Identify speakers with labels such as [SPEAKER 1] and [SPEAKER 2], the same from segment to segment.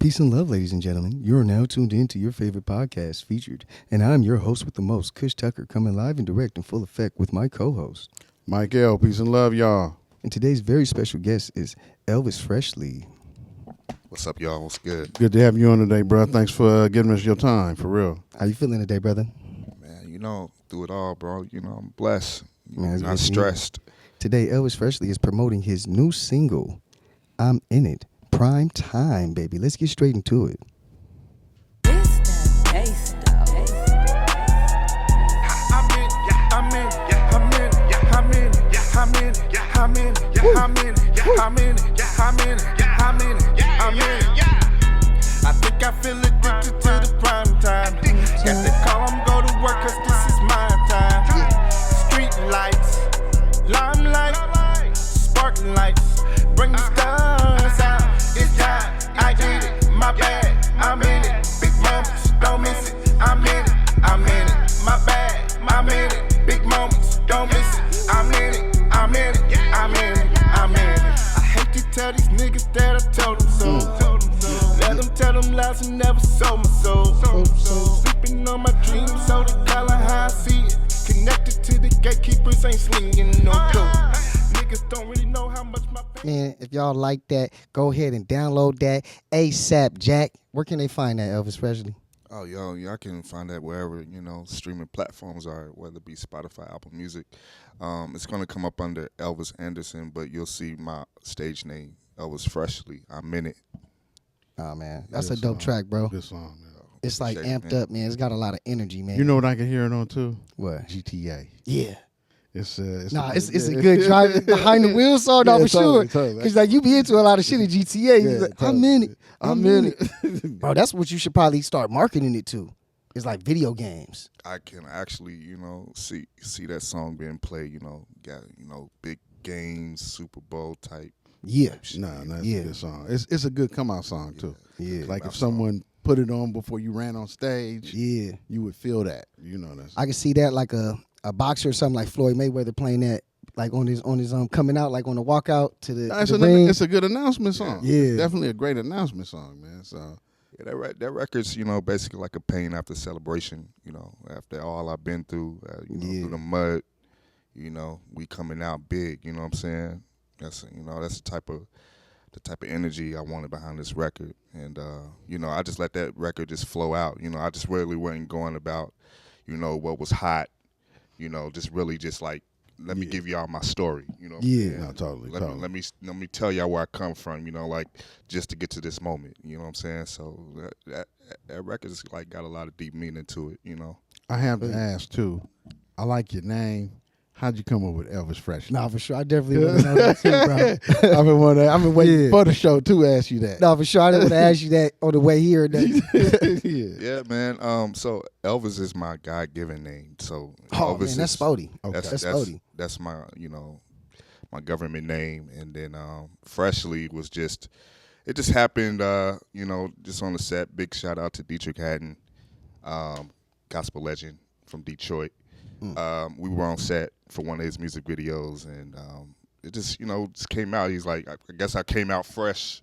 [SPEAKER 1] Peace and love, ladies and gentlemen. You are now tuned in to your favorite podcast featured, and I'm your host with the most, Kush Tucker, coming live and direct in full effect with my co-host,
[SPEAKER 2] Mike L. Peace and love, y'all.
[SPEAKER 1] And today's very special guest is Elvis Freshly.
[SPEAKER 3] What's up, y'all? What's good?
[SPEAKER 2] Good to have you on today, bro. Thanks for giving us your time, for real.
[SPEAKER 1] How you feeling today, brother?
[SPEAKER 3] Man, through it all, bro. I'm blessed.
[SPEAKER 1] Man,
[SPEAKER 3] Not stressed.
[SPEAKER 1] Today, Elvis Freshly is promoting his new single, I'm In It. Prime time, baby. Let's get straight into it.
[SPEAKER 4] I think I feel addicted to the prime time. Got the call, I'm go to work 'cause this is my time. Street lights, limelight, sparkling lights, bring the stars out. It's time, I did it, my bad, I'm in it. Big moments, don't miss it, I'm in it, I'm in it. My bad, I'm in it. Big moments, don't miss it, I'm in it, I'm in it, I'm in it, I'm in it. I hate to tell these niggas that I told them so. Let them tell them lies and never sold my soul. Sleeping on my dreams, so the color how I see it. Connected to the gatekeepers, ain't slinging no dope. Niggas don't really know how much my
[SPEAKER 1] Man, if y'all like that, go ahead and download that ASAP, Jack. Where can they find that, Elvis Presley?
[SPEAKER 3] Oh, y'all can find that wherever, streaming platforms are, whether it be Spotify, Apple Music. It's going to come up under Elvis Anderson, but you'll see my stage name, Elvis Freshly. I'm in it.
[SPEAKER 1] Oh, man. That's
[SPEAKER 2] Good
[SPEAKER 1] a dope
[SPEAKER 2] song.
[SPEAKER 1] track, bro.
[SPEAKER 2] Good song, man.
[SPEAKER 1] It's like
[SPEAKER 3] Appreciate it,
[SPEAKER 1] amped
[SPEAKER 3] man.
[SPEAKER 1] up, man. It's got a lot of energy, man.
[SPEAKER 2] You know what I can hear it on, too?
[SPEAKER 1] What?
[SPEAKER 2] GTA.
[SPEAKER 1] Yeah.
[SPEAKER 2] It's
[SPEAKER 1] It's a good drive behind the wheel song,
[SPEAKER 2] Yeah,
[SPEAKER 1] for sure.
[SPEAKER 2] totally.
[SPEAKER 1] Because like you be into a lot of shit in GTA.
[SPEAKER 2] Yeah,
[SPEAKER 1] You're like,
[SPEAKER 2] totally.
[SPEAKER 1] I'm in it.
[SPEAKER 2] I'm in it.
[SPEAKER 1] Bro, that's what you should probably start marketing it to. It's like video games.
[SPEAKER 3] I can actually, see that song being played, got, big games, Super Bowl type.
[SPEAKER 1] Yeah.
[SPEAKER 3] shit.
[SPEAKER 2] Nah, that's
[SPEAKER 1] Yeah.
[SPEAKER 2] a good song. It's a good come-out song, too.
[SPEAKER 1] Yeah.
[SPEAKER 2] Like
[SPEAKER 3] Come-out
[SPEAKER 2] if someone put it on before you ran on stage,
[SPEAKER 1] Yeah.
[SPEAKER 2] you would feel that. You know that's.
[SPEAKER 1] I can see that like a boxer or something like Floyd Mayweather playing that like on his coming out like on the walkout to the,
[SPEAKER 2] Nah,
[SPEAKER 1] to the ring.
[SPEAKER 2] it's a good announcement song.
[SPEAKER 1] Yeah.
[SPEAKER 2] It's definitely a great announcement song, man. So
[SPEAKER 3] Yeah, that record's, basically like a pain after celebration, after all I've been through,
[SPEAKER 1] Yeah.
[SPEAKER 3] through the mud, we coming out big, you know what I'm saying? That's the type of energy I wanted behind this record. And, I just let that record just flow out. I just really wasn't going about, what was hot, just really just like, let me give y'all my story, what I'm
[SPEAKER 1] Yeah.
[SPEAKER 3] saying?
[SPEAKER 2] No, totally,
[SPEAKER 3] Let
[SPEAKER 2] totally.
[SPEAKER 3] me tell y'all where I come from, like just to get to this moment, you know what I'm saying? So that record's like got a lot of deep meaning to it,
[SPEAKER 2] I have to ask too. I like your name. How'd you come up with Elvis Fresh?
[SPEAKER 1] Nah, for sure. I definitely want to know that too, bro.
[SPEAKER 2] I've been waiting
[SPEAKER 1] Yeah.
[SPEAKER 2] for the show to ask you that.
[SPEAKER 1] No, for sure. I didn't want to ask you that on the way here. That.
[SPEAKER 2] Yeah.
[SPEAKER 3] Yeah, man. So Elvis is my God-given name. So
[SPEAKER 1] Oh,
[SPEAKER 3] Elvis
[SPEAKER 1] man, that's
[SPEAKER 3] is,
[SPEAKER 1] Spody.
[SPEAKER 2] Okay.
[SPEAKER 1] That's Spody.
[SPEAKER 3] that's my my government name, and then Freshly was just it just happened just on the set. Big shout out to Dietrich Haddon, gospel legend from Detroit. We were on set for one of his music videos, and it just just came out. He's like, I guess I came out fresh,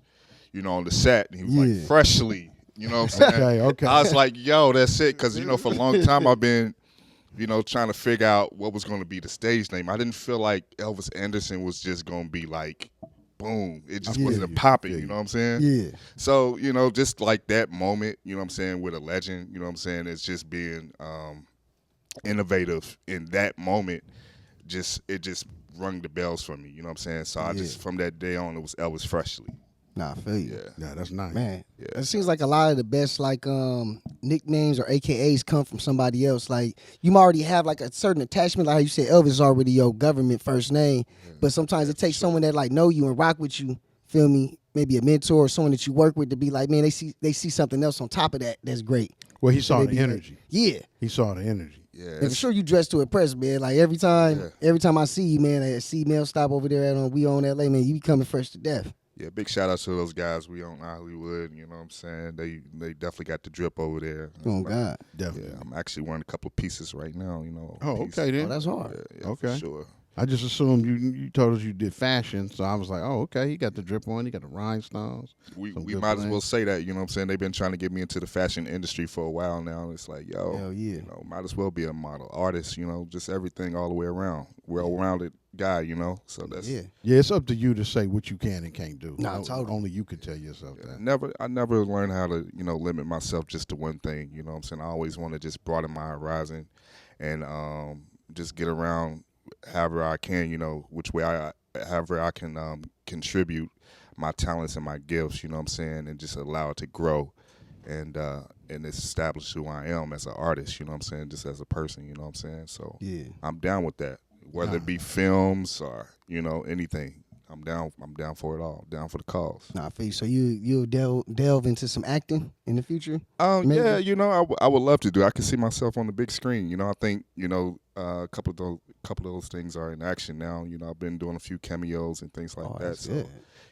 [SPEAKER 3] on the set. And he was
[SPEAKER 1] Yeah.
[SPEAKER 3] like, Freshly, you know what I'm saying?
[SPEAKER 2] Okay.
[SPEAKER 3] I was like, yo, that's it, because for a long time I've been trying to figure out what was going to be the stage name. I didn't feel like Elvis Anderson was just going to be like, boom. It just
[SPEAKER 2] feel
[SPEAKER 3] wasn't
[SPEAKER 2] you.
[SPEAKER 3] popping,
[SPEAKER 2] I feel
[SPEAKER 3] you know what I'm saying?
[SPEAKER 1] Yeah.
[SPEAKER 3] So, just like that moment, you know what I'm saying, with a legend, you know what I'm saying, it's just being innovative in that moment. It just rung the bells for me, you know what I'm saying? So I just, from that day on, it was Elvis Freshly.
[SPEAKER 1] Nah, I feel you.
[SPEAKER 3] Yeah.
[SPEAKER 2] Yeah, that's nice.
[SPEAKER 1] Man,
[SPEAKER 3] Yeah.
[SPEAKER 1] it seems like a lot of the best like nicknames or AKAs come from somebody else. Like you already have like a certain attachment, like how you said Elvis is already your government first name. But sometimes it takes someone that like know you and rock with you, feel me? Maybe a mentor or someone that you work with to be like, man, they see something else on top of that that's great.
[SPEAKER 2] Well, he saw
[SPEAKER 1] They
[SPEAKER 2] the
[SPEAKER 1] be like,
[SPEAKER 2] energy.
[SPEAKER 1] yeah.
[SPEAKER 2] He saw the energy.
[SPEAKER 3] Yeah.
[SPEAKER 1] And for sure you dress to impress, man. Like every time I see you, man, I see Mel stop over there at We Own LA, man, you be coming fresh to death.
[SPEAKER 3] Yeah, big shout out to those guys. We own Hollywood, you know what I'm saying? They definitely got the drip over there.
[SPEAKER 1] Oh God.
[SPEAKER 2] Definitely.
[SPEAKER 3] Yeah, I'm actually wearing a couple of pieces right now,
[SPEAKER 2] Oh,
[SPEAKER 3] piece.
[SPEAKER 2] okay then.
[SPEAKER 1] Oh, that's hard.
[SPEAKER 3] Yeah,
[SPEAKER 2] Okay.
[SPEAKER 3] for sure.
[SPEAKER 2] I just assumed you told us you did fashion, so I was like, oh, okay, he got the drip on, he got the rhinestones.
[SPEAKER 3] We
[SPEAKER 2] some
[SPEAKER 3] we
[SPEAKER 2] good
[SPEAKER 3] might as well
[SPEAKER 2] blends.
[SPEAKER 3] say that, you know what I'm saying? They've been trying to get me into the fashion industry for a while now. It's like, yo,
[SPEAKER 1] Hell yeah.
[SPEAKER 3] you know, might as well be a model, artist, you know, just everything all the way around. Well-rounded guy, you know. So that's
[SPEAKER 1] Yeah.
[SPEAKER 2] Yeah, it's up to you to say what you can and can't do.
[SPEAKER 1] Nah, totally.
[SPEAKER 2] Only you can tell yourself that.
[SPEAKER 3] I never learned how to, you know, limit myself just to one thing. You know what I'm saying? I always want to just broaden my horizon and just get around however I can, you know, however I can contribute my talents and my gifts, you know what I'm saying, and just allow it to grow and establish who I am as an artist, you know what I'm saying, just as a person, you know what I'm saying? So
[SPEAKER 1] Yeah.
[SPEAKER 3] I'm down with that. Whether it be films or, you know, anything. I'm down for it all. Down for the cause.
[SPEAKER 1] Nah, for you. So you'll delve into some acting in the future? Maybe.
[SPEAKER 3] Yeah, you know, I would love to do. I can see myself on the big screen. You know, I think, you know, a couple of those things are in action now. You know, I've been doing a few cameos and things like
[SPEAKER 1] Oh,
[SPEAKER 3] that.
[SPEAKER 1] that's
[SPEAKER 3] So,
[SPEAKER 1] good.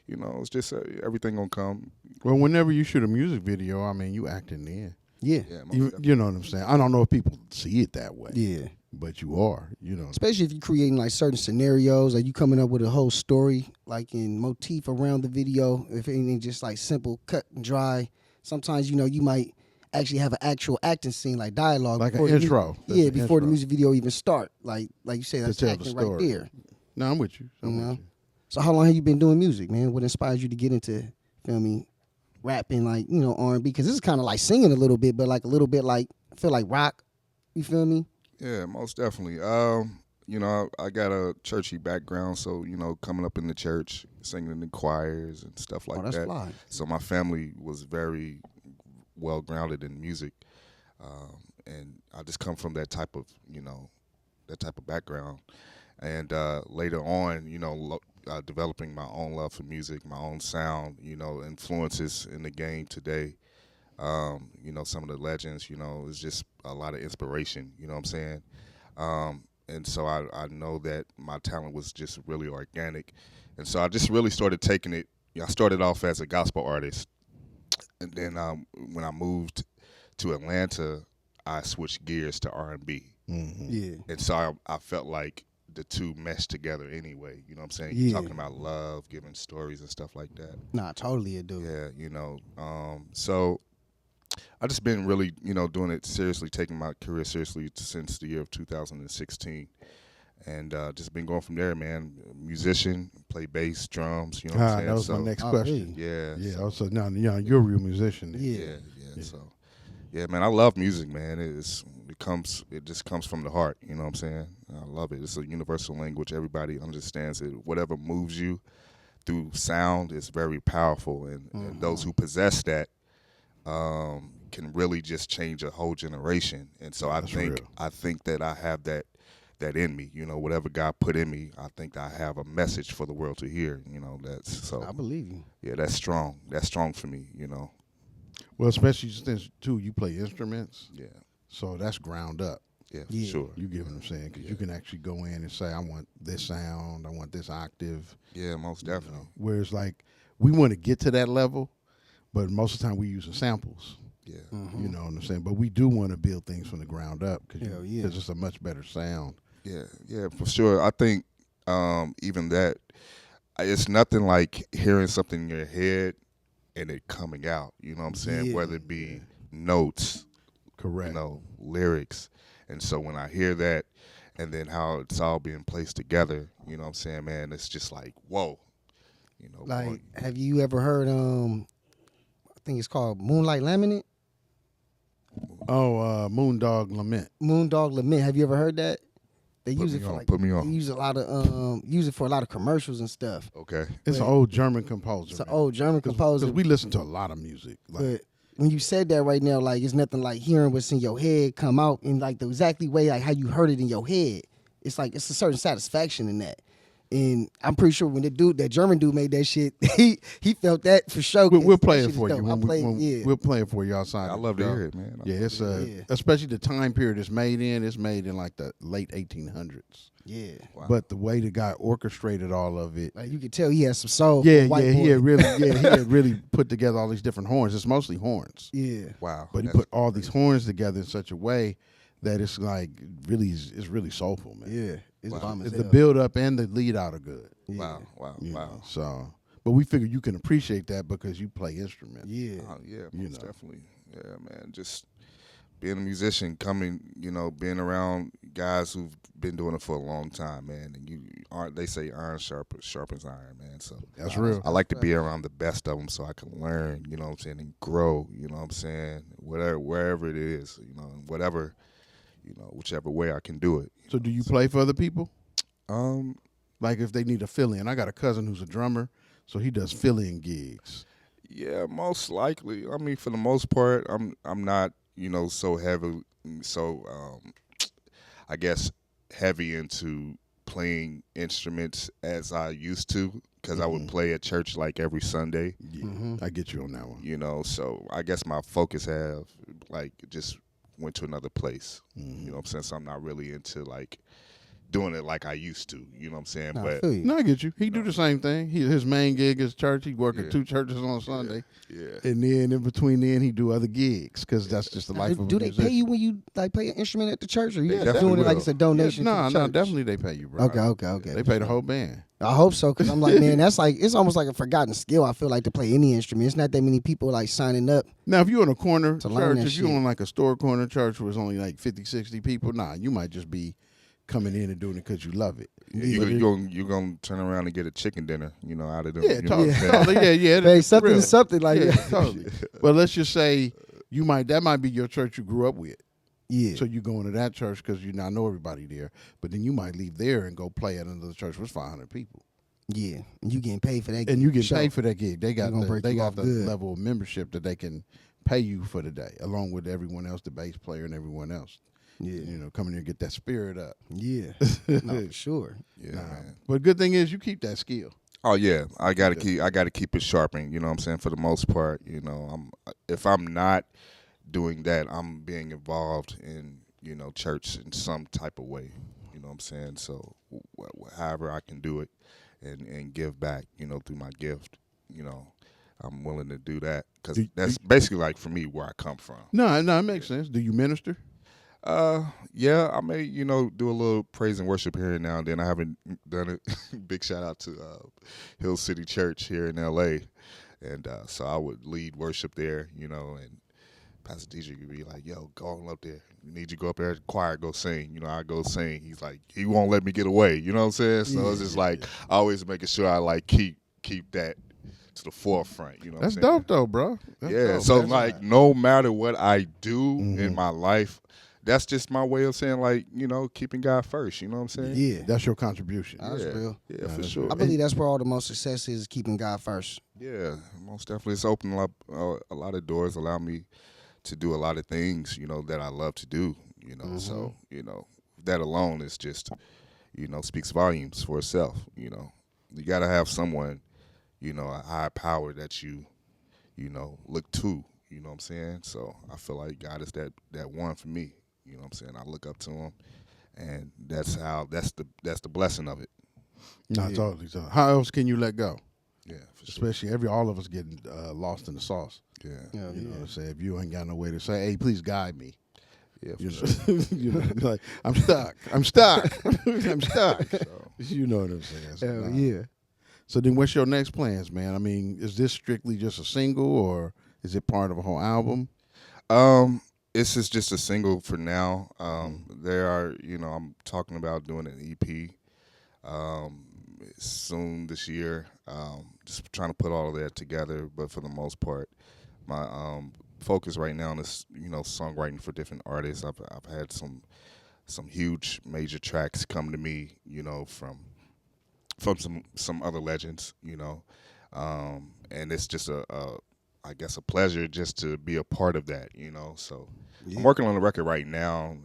[SPEAKER 3] you know, it's just everything gonna come.
[SPEAKER 2] Well, whenever you shoot a music video, I mean, you acting in.
[SPEAKER 1] Yeah.
[SPEAKER 3] Yeah, most
[SPEAKER 2] You,
[SPEAKER 3] definitely.
[SPEAKER 2] you know what I'm saying? I don't know if people see it that way.
[SPEAKER 1] Yeah.
[SPEAKER 2] But you are, you know.
[SPEAKER 1] Especially if you're creating like certain scenarios, or you coming up with a whole story, like in motif around the video. If anything, just like simple, cut and dry. Sometimes, you know, you might actually have an actual acting scene, like dialogue,
[SPEAKER 2] Like an
[SPEAKER 1] before the
[SPEAKER 2] intro. That's
[SPEAKER 1] Yeah,
[SPEAKER 2] an
[SPEAKER 1] before the
[SPEAKER 2] intro.
[SPEAKER 1] music video even start. Like you say, that's
[SPEAKER 2] tell the
[SPEAKER 1] acting right
[SPEAKER 2] story.
[SPEAKER 1] there.
[SPEAKER 2] No, I'm with you. I'm
[SPEAKER 1] You know?
[SPEAKER 2] with you.
[SPEAKER 1] So how long have you been doing music, man? What inspires you to get into, feel me, rapping, like, you know, R&B? Because this is kind of like singing a little bit, but like a little bit like, I feel like rock. You feel me?
[SPEAKER 3] Yeah, most definitely. You know, I got a churchy background, so, you know, coming up in the church, singing in the choirs and stuff like
[SPEAKER 1] Oh, that's
[SPEAKER 3] that.
[SPEAKER 1] fly.
[SPEAKER 3] So my family was very well grounded in music, and I just come from that type of, you know, background. And later on, you know, developing my own love for music, my own sound, you know, influences in the game today. You know, some of the legends, you know, it's just a lot of inspiration, you know what I'm saying? And so I know that my talent was just really organic. And so I just really started taking it. You know, I started off as a gospel artist. And then when I moved to Atlanta, I switched gears to R&B.
[SPEAKER 1] Yeah.
[SPEAKER 3] And so I felt like the two meshed together anyway. You know what I'm saying?
[SPEAKER 1] Yeah.
[SPEAKER 3] Talking about love, giving stories and stuff like that.
[SPEAKER 1] Nah, totally a dude.
[SPEAKER 3] Yeah, you know. So I just been really, you know, doing it seriously, taking my career seriously since the year of 2016. And just been going from there, man. Musician, play bass, drums, you know what I'm saying?
[SPEAKER 2] That was
[SPEAKER 3] so,
[SPEAKER 2] my next
[SPEAKER 1] Oh,
[SPEAKER 2] question.
[SPEAKER 3] Yeah.
[SPEAKER 2] Yeah.
[SPEAKER 3] so-
[SPEAKER 2] Also, now you're a real musician. then.
[SPEAKER 1] Yeah.
[SPEAKER 3] yeah. So, yeah, man, I love music, man. It just comes from the heart. You know what I'm saying? I love it. It's a universal language. Everybody understands it. Whatever moves you through sound is very powerful, and those who possess that can really just change a whole generation. And so
[SPEAKER 2] That's real.
[SPEAKER 3] I think that I have that in me. You know, whatever God put in me, I think I have a message for the world to hear. You know, that's so.
[SPEAKER 1] I believe you.
[SPEAKER 3] Yeah, that's strong. That's strong for me. You know.
[SPEAKER 2] Well, especially since too you play instruments,
[SPEAKER 3] Yeah.
[SPEAKER 2] so that's ground up.
[SPEAKER 3] Yeah, for
[SPEAKER 1] Yeah.
[SPEAKER 3] sure.
[SPEAKER 2] You get what I'm saying? Because you can actually go in and say, I want this sound, I want this octave.
[SPEAKER 3] Yeah, most
[SPEAKER 2] you know.
[SPEAKER 3] definitely.
[SPEAKER 2] Whereas like we want to get to that level, but most of the time we using samples.
[SPEAKER 3] Yeah.
[SPEAKER 2] You know what I'm saying? But we do want to build things from the ground up because
[SPEAKER 1] Hell yeah.
[SPEAKER 2] it's a much better sound.
[SPEAKER 3] Yeah, for sure. I think even that, it's nothing like hearing something in your head and it coming out. You know what I'm saying?
[SPEAKER 1] Yeah.
[SPEAKER 3] Whether it be notes,
[SPEAKER 2] Correct.
[SPEAKER 3] you know, lyrics. And so when I hear that and then how it's all being placed together, you know what I'm saying, man, it's just like, whoa. You know,
[SPEAKER 1] Like,
[SPEAKER 3] boy,
[SPEAKER 1] have you ever heard, I think it's called Moonlight Laminate?
[SPEAKER 2] Oh, Moondog Lament.
[SPEAKER 1] Moondog Lament. Have you ever heard that? They use it for like
[SPEAKER 3] Put me on.
[SPEAKER 1] They use it for a lot of commercials and stuff.
[SPEAKER 3] okay.
[SPEAKER 2] It's an
[SPEAKER 1] Wait.
[SPEAKER 2] old German composer.
[SPEAKER 1] It's an old German
[SPEAKER 2] Because
[SPEAKER 1] composer.
[SPEAKER 2] we listen to a lot of music. Like,
[SPEAKER 1] But when you said that right now, like, it's nothing like hearing what's in your head come out in like the exactly way like how you heard it in your head. It's like it's a certain satisfaction in that. And I'm pretty sure when that German dude made that shit, he felt that for sure.
[SPEAKER 2] we'll play
[SPEAKER 1] That
[SPEAKER 2] it
[SPEAKER 1] shit
[SPEAKER 2] for
[SPEAKER 1] is
[SPEAKER 2] you.
[SPEAKER 1] dope.
[SPEAKER 2] When we'll play it for you outside.
[SPEAKER 3] I
[SPEAKER 2] of
[SPEAKER 3] love
[SPEAKER 2] the
[SPEAKER 3] to
[SPEAKER 2] show.
[SPEAKER 3] hear it, man.
[SPEAKER 2] Yeah, it's
[SPEAKER 1] Yeah.
[SPEAKER 2] especially the time period it's made in. It's made in like the late 1800s.
[SPEAKER 1] Yeah.
[SPEAKER 3] Wow.
[SPEAKER 2] But the way the guy orchestrated all of it,
[SPEAKER 1] Like you could tell he had some soul.
[SPEAKER 2] yeah,
[SPEAKER 1] white
[SPEAKER 2] he
[SPEAKER 1] boy.
[SPEAKER 2] had really put together all these different horns. It's mostly horns,
[SPEAKER 1] Yeah.
[SPEAKER 3] Wow.
[SPEAKER 2] but he
[SPEAKER 3] That's-
[SPEAKER 2] put all these horns together in such a way that it's like it's really soulful, man.
[SPEAKER 1] Yeah. It's
[SPEAKER 3] Wow.
[SPEAKER 1] bomb as
[SPEAKER 2] The
[SPEAKER 1] hell.
[SPEAKER 2] build up and the lead out are good.
[SPEAKER 3] Wow, wow,
[SPEAKER 2] You
[SPEAKER 3] wow.
[SPEAKER 2] know, so, but we figure you can appreciate that because you play instruments.
[SPEAKER 1] Yeah.
[SPEAKER 3] Yeah,
[SPEAKER 2] You
[SPEAKER 3] most
[SPEAKER 2] know.
[SPEAKER 3] definitely. Yeah, man. Just being a musician, being around guys who've been doing it for a long time, man. And you aren't. They say iron sharpens iron, man. So
[SPEAKER 2] That's real.
[SPEAKER 3] I like to be around the best of them so I can learn. You know what I'm saying, and grow. You know what I'm saying, wherever it is. You know, and whatever. You know, whichever way I can do it.
[SPEAKER 2] So, do you play for other people?
[SPEAKER 3] Um.
[SPEAKER 2] Like if they need a fill-in. I got a cousin who's a drummer, so he does fill-in gigs.
[SPEAKER 3] Yeah, most likely. I mean, for the most part, I'm not, so heavy, I guess heavy into playing instruments as I used to, because I would play at church like every Sunday,
[SPEAKER 2] Yeah, I get you on that one.
[SPEAKER 3] So I guess my focus have like just went to another place.
[SPEAKER 2] Mm-hmm.
[SPEAKER 3] You know what I'm saying? So I'm not really into like doing it like I used to. You know what I'm saying?
[SPEAKER 1] Nah, I
[SPEAKER 3] But
[SPEAKER 1] feel you.
[SPEAKER 2] No, I get you. He do the same thing. His main gig is church. He work
[SPEAKER 3] Yeah.
[SPEAKER 2] at 2 churches on Sunday,
[SPEAKER 3] yeah.
[SPEAKER 2] and then in between then he do other gigs because that's just the life of a
[SPEAKER 1] Do they
[SPEAKER 2] musician.
[SPEAKER 1] pay you when you like play an instrument at the church, or you
[SPEAKER 3] They
[SPEAKER 1] just
[SPEAKER 3] definitely
[SPEAKER 1] doing it like
[SPEAKER 3] will.
[SPEAKER 1] it's a donation?
[SPEAKER 2] No,
[SPEAKER 1] to the
[SPEAKER 2] no,
[SPEAKER 1] church?
[SPEAKER 2] definitely they pay you, bro.
[SPEAKER 1] Okay.
[SPEAKER 2] They pay the whole band.
[SPEAKER 1] I hope so, because I'm like, man, that's like, it's almost like a forgotten skill. I feel like to play any instrument. It's not that many people like signing up.
[SPEAKER 2] Now, if you're in a corner
[SPEAKER 1] To learn
[SPEAKER 2] church,
[SPEAKER 1] that
[SPEAKER 2] if you're
[SPEAKER 1] shit.
[SPEAKER 2] on like a store corner church where it's only like 50, 60 people, you might just be coming in and doing it because you love it.
[SPEAKER 3] Yeah,
[SPEAKER 2] But
[SPEAKER 3] you're gonna turn around and get a chicken dinner, out of them.
[SPEAKER 2] Yeah,
[SPEAKER 3] you know what I'm saying?
[SPEAKER 2] totally. Yeah.
[SPEAKER 1] Hey,
[SPEAKER 2] that's
[SPEAKER 1] something
[SPEAKER 2] real.
[SPEAKER 1] is something like
[SPEAKER 2] Yeah,
[SPEAKER 1] that.
[SPEAKER 2] totally. But let's just say that might be your church you grew up with.
[SPEAKER 1] Yeah.
[SPEAKER 2] So you going to that church because you now know everybody there. But then you might leave there and go play at another church with 500 people.
[SPEAKER 1] Yeah. And you getting paid for that.
[SPEAKER 2] And you get
[SPEAKER 1] show.
[SPEAKER 2] paid for that gig. They got
[SPEAKER 1] gonna break
[SPEAKER 2] the
[SPEAKER 1] you off good.
[SPEAKER 2] level of membership that they can pay you for the day, along with everyone else, the bass player and everyone else.
[SPEAKER 1] Yeah.
[SPEAKER 2] Come in here and get that spirit up.
[SPEAKER 1] Yeah. No, for sure.
[SPEAKER 3] Yeah, man.
[SPEAKER 2] But good thing is you keep that skill.
[SPEAKER 3] Oh yeah, I gotta keep it sharpened. You know what I'm saying? For the most part, if I'm not doing that, I'm being involved in church in some type of way. You know what I'm saying? So however I can do it and give back, through my gift, I'm willing to do that because that's basically like for me where I come from.
[SPEAKER 2] No, it makes sense. Do you minister?
[SPEAKER 3] Yeah, I may, do a little praise and worship here and now and then. I haven't done it. Big shout out to Hill City Church here in LA. And so I would lead worship there, and Pastor DJ could be like, yo, go on up there. You need you to go up there, choir, go sing. I go sing. He's like, he won't let me get away. You know what I'm saying? So it's just like always making sure I like keep that to the forefront. You know
[SPEAKER 2] That's
[SPEAKER 3] what I'm saying?
[SPEAKER 2] dope though, bro. That's
[SPEAKER 3] Yeah,
[SPEAKER 2] dope.
[SPEAKER 3] so
[SPEAKER 2] That's
[SPEAKER 3] like
[SPEAKER 2] right.
[SPEAKER 3] no matter what I do in my life, that's just my way of saying like, keeping God first, you know what I'm saying?
[SPEAKER 1] Yeah.
[SPEAKER 2] That's your contribution.
[SPEAKER 1] That's real.
[SPEAKER 3] Yeah, for
[SPEAKER 2] that's
[SPEAKER 3] sure.
[SPEAKER 1] I believe that's where all the most success is, keeping God first.
[SPEAKER 3] Yeah, most definitely. It's opened up a lot of doors, allow me to do a lot of things, that I love to do, So, that alone is just, speaks volumes for itself, You got to have someone, a high power that you, look to, you know what I'm saying? So I feel like God is that one for me, you know what I'm saying? I look up to him, and that's the blessing of it.
[SPEAKER 2] No, totally. So how else can you let go?
[SPEAKER 3] Yeah, for sure.
[SPEAKER 2] Especially all of us getting lost in the sauce.
[SPEAKER 3] Yeah,
[SPEAKER 2] You know what I'm saying? If you ain't got no way to say, hey, please guide me.
[SPEAKER 3] yeah, for
[SPEAKER 2] You
[SPEAKER 3] sure.
[SPEAKER 2] know, like, I'm stuck. I'm stuck. I'm stuck. You know what I'm saying? So,
[SPEAKER 1] Hell
[SPEAKER 2] nah.
[SPEAKER 1] yeah.
[SPEAKER 2] So then what's your next plans, man? I mean, is this strictly just a single or is it part of a whole album?
[SPEAKER 3] This is just a single for now. There are, I'm talking about doing an EP soon this year. Just trying to put all of that together, but for the most part, my focus right now is, songwriting for different artists. I've had some huge major tracks come to me, from some other legends, and it's just I guess a pleasure just to be a part of that, So I'm working on a record right now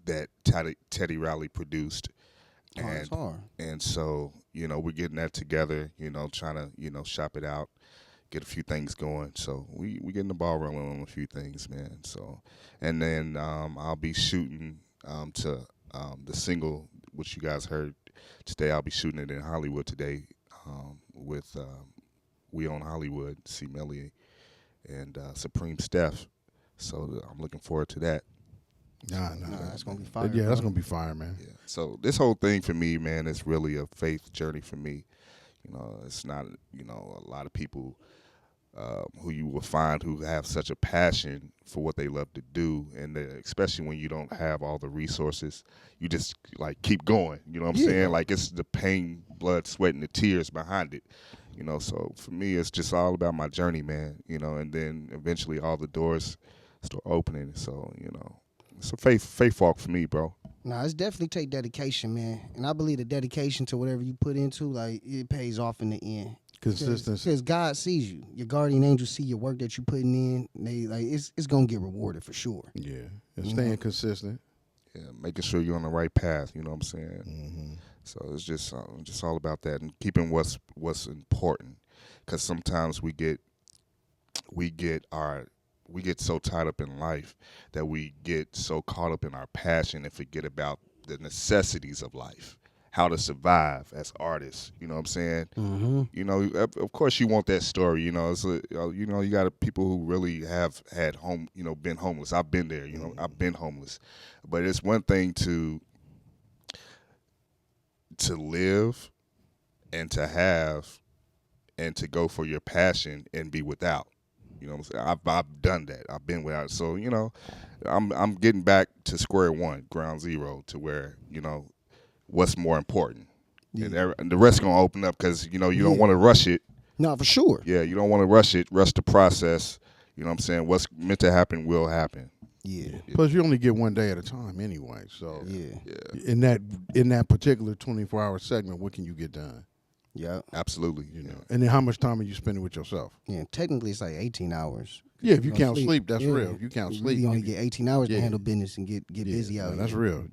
[SPEAKER 3] that Teddy Riley produced,
[SPEAKER 1] It's hard.
[SPEAKER 3] and so we're getting that together, trying to shop it out, get a few things going. So we getting the ball rolling on a few things, man. So and then I'll be shooting to the single which you guys heard today. I'll be shooting it in Hollywood today with We Own Hollywood, C. Melly, and Supreme Steph. So I'm looking forward to that.
[SPEAKER 2] Nah,
[SPEAKER 1] that's gonna be fire.
[SPEAKER 2] Yeah, that's
[SPEAKER 1] bro.
[SPEAKER 2] gonna be fire, man.
[SPEAKER 3] Yeah. So this whole thing for me, man, is really a faith journey for me. You know, it's not, you know, a lot of people who you will find who have such a passion for what they love to do, and especially when you don't have all the resources, you just like keep going. You know what I'm saying? Like it's the pain, blood, sweat, and the tears behind it. You know, so for me, it's just all about my journey, man. You know, and then eventually all the doors start opening. So you know, it's a faith walk for me, bro.
[SPEAKER 1] Nah, it's definitely take dedication, man. And I believe the dedication to whatever you put into, like, it pays off in the end.
[SPEAKER 2] Consistency.
[SPEAKER 1] Because God sees you. Your guardian angels see your work that you putting in. They like it's gonna get rewarded for sure.
[SPEAKER 2] Yeah, and staying consistent.
[SPEAKER 3] Yeah, making sure you're on the right path. You know what I'm saying?
[SPEAKER 2] Mm-hmm.
[SPEAKER 3] So it's just all about that and keeping what's important. Because sometimes we get so tied up in life that we get so caught up in our passion and forget about the necessities of life, how to survive as artists. You know what I'm saying?
[SPEAKER 1] Mm-hmm.
[SPEAKER 3] You know, of course you want that story. You know, you know, you got people who really have had been homeless. I've been there. You know, I've been homeless, but it's one thing to live and to have and to go for your passion and be without. You know what I'm saying? I've done that. I've been without. So, you know, I'm getting back to square one, ground zero, to where, you know, what's more important.
[SPEAKER 1] Yeah.
[SPEAKER 3] And the rest going to open up because, you know, you don't want to rush it.
[SPEAKER 1] No, for sure.
[SPEAKER 3] Yeah, you don't want to rush the process. You know what I'm saying? What's meant to happen will happen.
[SPEAKER 1] Yeah.
[SPEAKER 2] Plus, you only get one day at a time anyway. So
[SPEAKER 1] Yeah.
[SPEAKER 2] in that particular 24-hour segment, what can you get done?
[SPEAKER 1] Yeah.
[SPEAKER 3] Absolutely.
[SPEAKER 2] You know, and then how much time are you spending with yourself?
[SPEAKER 1] Yeah. Technically, it's like 18 hours.
[SPEAKER 2] Yeah, if you
[SPEAKER 1] don't
[SPEAKER 2] count sleep, that's
[SPEAKER 1] yeah.
[SPEAKER 2] real. If you count
[SPEAKER 1] You
[SPEAKER 2] sleep,
[SPEAKER 1] really only
[SPEAKER 2] you-
[SPEAKER 1] get 18 hours
[SPEAKER 2] Yeah.
[SPEAKER 1] to handle business and get
[SPEAKER 2] yeah,
[SPEAKER 1] busy out
[SPEAKER 2] no, that's
[SPEAKER 1] here.
[SPEAKER 2] real.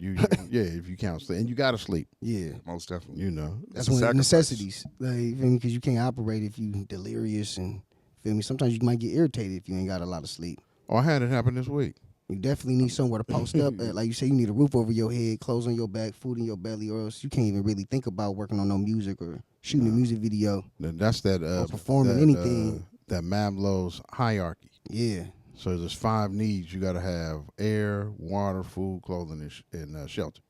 [SPEAKER 2] Yeah, if you count sleep, and you gotta sleep.
[SPEAKER 1] Yeah.
[SPEAKER 3] Most definitely.
[SPEAKER 2] You know,
[SPEAKER 1] That's
[SPEAKER 3] a
[SPEAKER 1] one of the
[SPEAKER 3] sacrifice.
[SPEAKER 1] necessities. Like, because you can't operate if you delirious and feel me. Sometimes you might get irritated if you ain't got a lot of sleep.
[SPEAKER 2] I had it happen this week.
[SPEAKER 1] You definitely need somewhere to post up. Like you say, you need a roof over your head, clothes on your back, food in your belly, or else you can't even really think about working on no music or shooting a music video.
[SPEAKER 2] That's that
[SPEAKER 1] Or performing anything.
[SPEAKER 2] That Maslow's hierarchy.
[SPEAKER 1] Yeah.
[SPEAKER 2] So there's 5 needs. You got to have air, water, food, clothing, and shelter.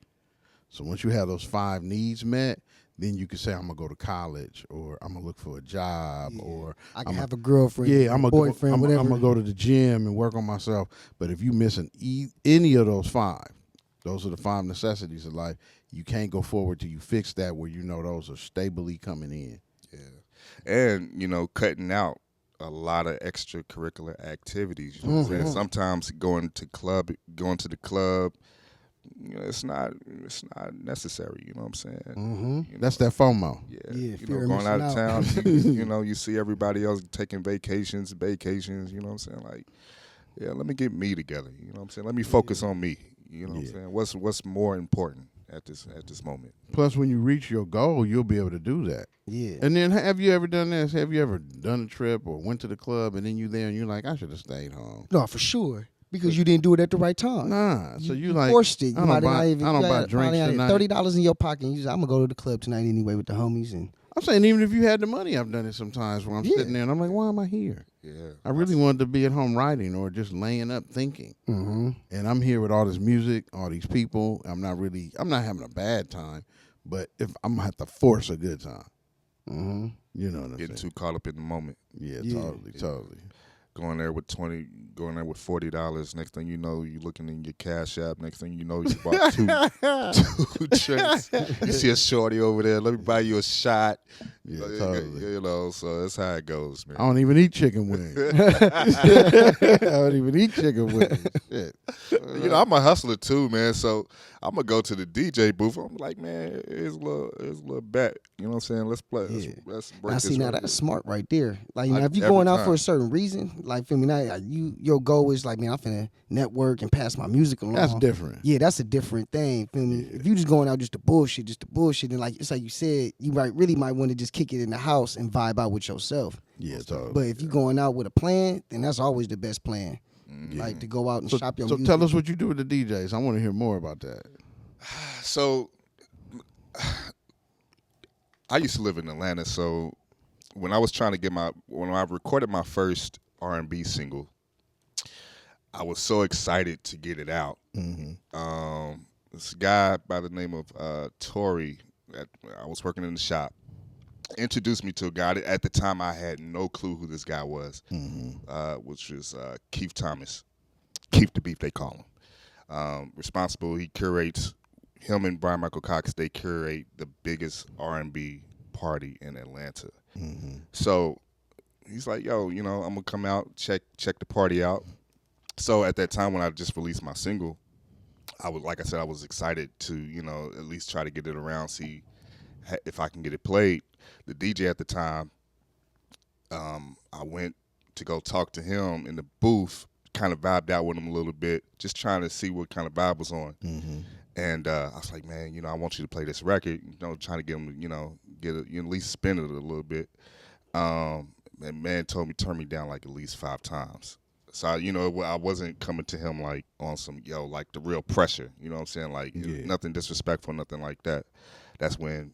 [SPEAKER 2] So once you have those 5 needs met, then you can say, I'm going to go to college, or I'm going to look for a job, or
[SPEAKER 1] I can have a girlfriend,
[SPEAKER 2] yeah, I'm
[SPEAKER 1] a boyfriend, whatever.
[SPEAKER 2] I'm going to go to the gym and work on myself. But if you missing any of those 5, those are the 5 necessities of life. You can't go forward till you fix that where you know those are stably coming in.
[SPEAKER 3] Yeah. And, you know, cutting out a lot of extracurricular activities. You know what I'm saying? Sometimes going to the club, you know, it's not necessary. You know what I'm saying?
[SPEAKER 1] Mm-hmm.
[SPEAKER 3] You know,
[SPEAKER 2] That's that FOMO.
[SPEAKER 3] yeah.
[SPEAKER 1] Yeah,
[SPEAKER 3] You
[SPEAKER 1] fear
[SPEAKER 3] know,
[SPEAKER 1] of
[SPEAKER 3] going out of
[SPEAKER 1] missing
[SPEAKER 3] town, you know, you see everybody else taking vacations. You know what I'm saying? Like, yeah, let me get me together. You know what I'm saying? Let me focus on me. You know what I'm saying? What's more important at this moment?
[SPEAKER 2] Plus, when you reach your goal, you'll be able to do that.
[SPEAKER 1] Yeah.
[SPEAKER 2] And then, have you ever done this? Have you ever done a trip or went to the club and then you there and you're like, I should have stayed home?
[SPEAKER 1] No, for sure. Because you didn't do it at the right time.
[SPEAKER 2] Nah. So you like,
[SPEAKER 1] forced it. You
[SPEAKER 2] I don't
[SPEAKER 1] might
[SPEAKER 2] buy,
[SPEAKER 1] not even.
[SPEAKER 2] I don't
[SPEAKER 1] you
[SPEAKER 2] buy
[SPEAKER 1] had
[SPEAKER 2] drinks
[SPEAKER 1] probably
[SPEAKER 2] tonight.
[SPEAKER 1] $30 in your pocket. And you say, I'm gonna go to the club tonight anyway with the homies. And
[SPEAKER 2] I'm saying even if you had the money, I've done it sometimes where I'm
[SPEAKER 1] Yeah.
[SPEAKER 2] sitting there and I'm like, why am I here?
[SPEAKER 3] Yeah.
[SPEAKER 2] I really wanted to be at home writing or just laying up thinking.
[SPEAKER 1] mm-hmm.
[SPEAKER 2] And I'm here with all this music, all these people. I'm not having a bad time, but if I'm gonna have to force a good time.
[SPEAKER 1] Mm-hmm.
[SPEAKER 2] You know what I'm
[SPEAKER 3] Getting
[SPEAKER 2] saying?
[SPEAKER 3] too caught up in the moment.
[SPEAKER 2] Yeah,
[SPEAKER 1] Yeah.
[SPEAKER 2] totally.
[SPEAKER 3] Going there with $40. Next thing you know, you looking in your Cash App. Next thing you know, you bought two drinks. You see a shorty over there. Let me buy you a shot.
[SPEAKER 2] Yeah,
[SPEAKER 3] Like,
[SPEAKER 2] totally.
[SPEAKER 3] You know, so that's how it goes,
[SPEAKER 2] I
[SPEAKER 3] man.
[SPEAKER 2] don't even eat chicken wings. I don't even eat chicken wings. Shit.
[SPEAKER 3] You know, I'm a hustler too, man. So I'm gonna go to the DJ booth. I'm like, man, here's a little bet. You know what I'm saying? Let's play.
[SPEAKER 1] Yeah.
[SPEAKER 3] Let's break
[SPEAKER 1] Now
[SPEAKER 3] this.
[SPEAKER 1] see, now
[SPEAKER 3] right
[SPEAKER 1] that's
[SPEAKER 3] here.
[SPEAKER 1] smart right there. Like,
[SPEAKER 3] Like,
[SPEAKER 1] now if you're
[SPEAKER 3] every
[SPEAKER 1] going out
[SPEAKER 3] time.
[SPEAKER 1] for a certain reason, like, feel me, now your goal is like, man, I'm finna network and pass my music along.
[SPEAKER 2] That's different.
[SPEAKER 1] Yeah, that's a different thing. Feel me? If you just going out just to bullshit, and like it's like you said, you really might want to just kick it in the house and vibe out with yourself.
[SPEAKER 2] Yeah, totally.
[SPEAKER 1] But if you going out with a plan, then that's always the best plan. Like to go out and shop your
[SPEAKER 2] So
[SPEAKER 1] music.
[SPEAKER 2] tell us what you do with the DJs. I want to hear more about that.
[SPEAKER 3] So I used to live in Atlanta, so when I was trying to when I recorded my first R&B single, I was so excited to get it out. This guy by the name of Tori, I was working in the shop, introduced me to a guy. At the time, I had no clue who this guy was, which was Keith Thomas. Keith the Beef, they call him. Responsible, he curates, him and Brian Michael Cox, they curate the biggest R&B party in Atlanta. So he's like, yo, I'm going to come out, check the party out. So at that time when I just released my single, I was excited to, at least try to get it around, see if I can get it played. The DJ at the time, I went to go talk to him in the booth, kind of vibed out with him a little bit, just trying to see what kind of vibe was on. And I was like, man, I want you to play this record, trying to get him, get it, at least spin it a little bit. And man told me, turn me down like at least 5 times. So, I wasn't coming to him like on some, like the real pressure, you know what I'm saying? Like nothing disrespectful, nothing like that. That's when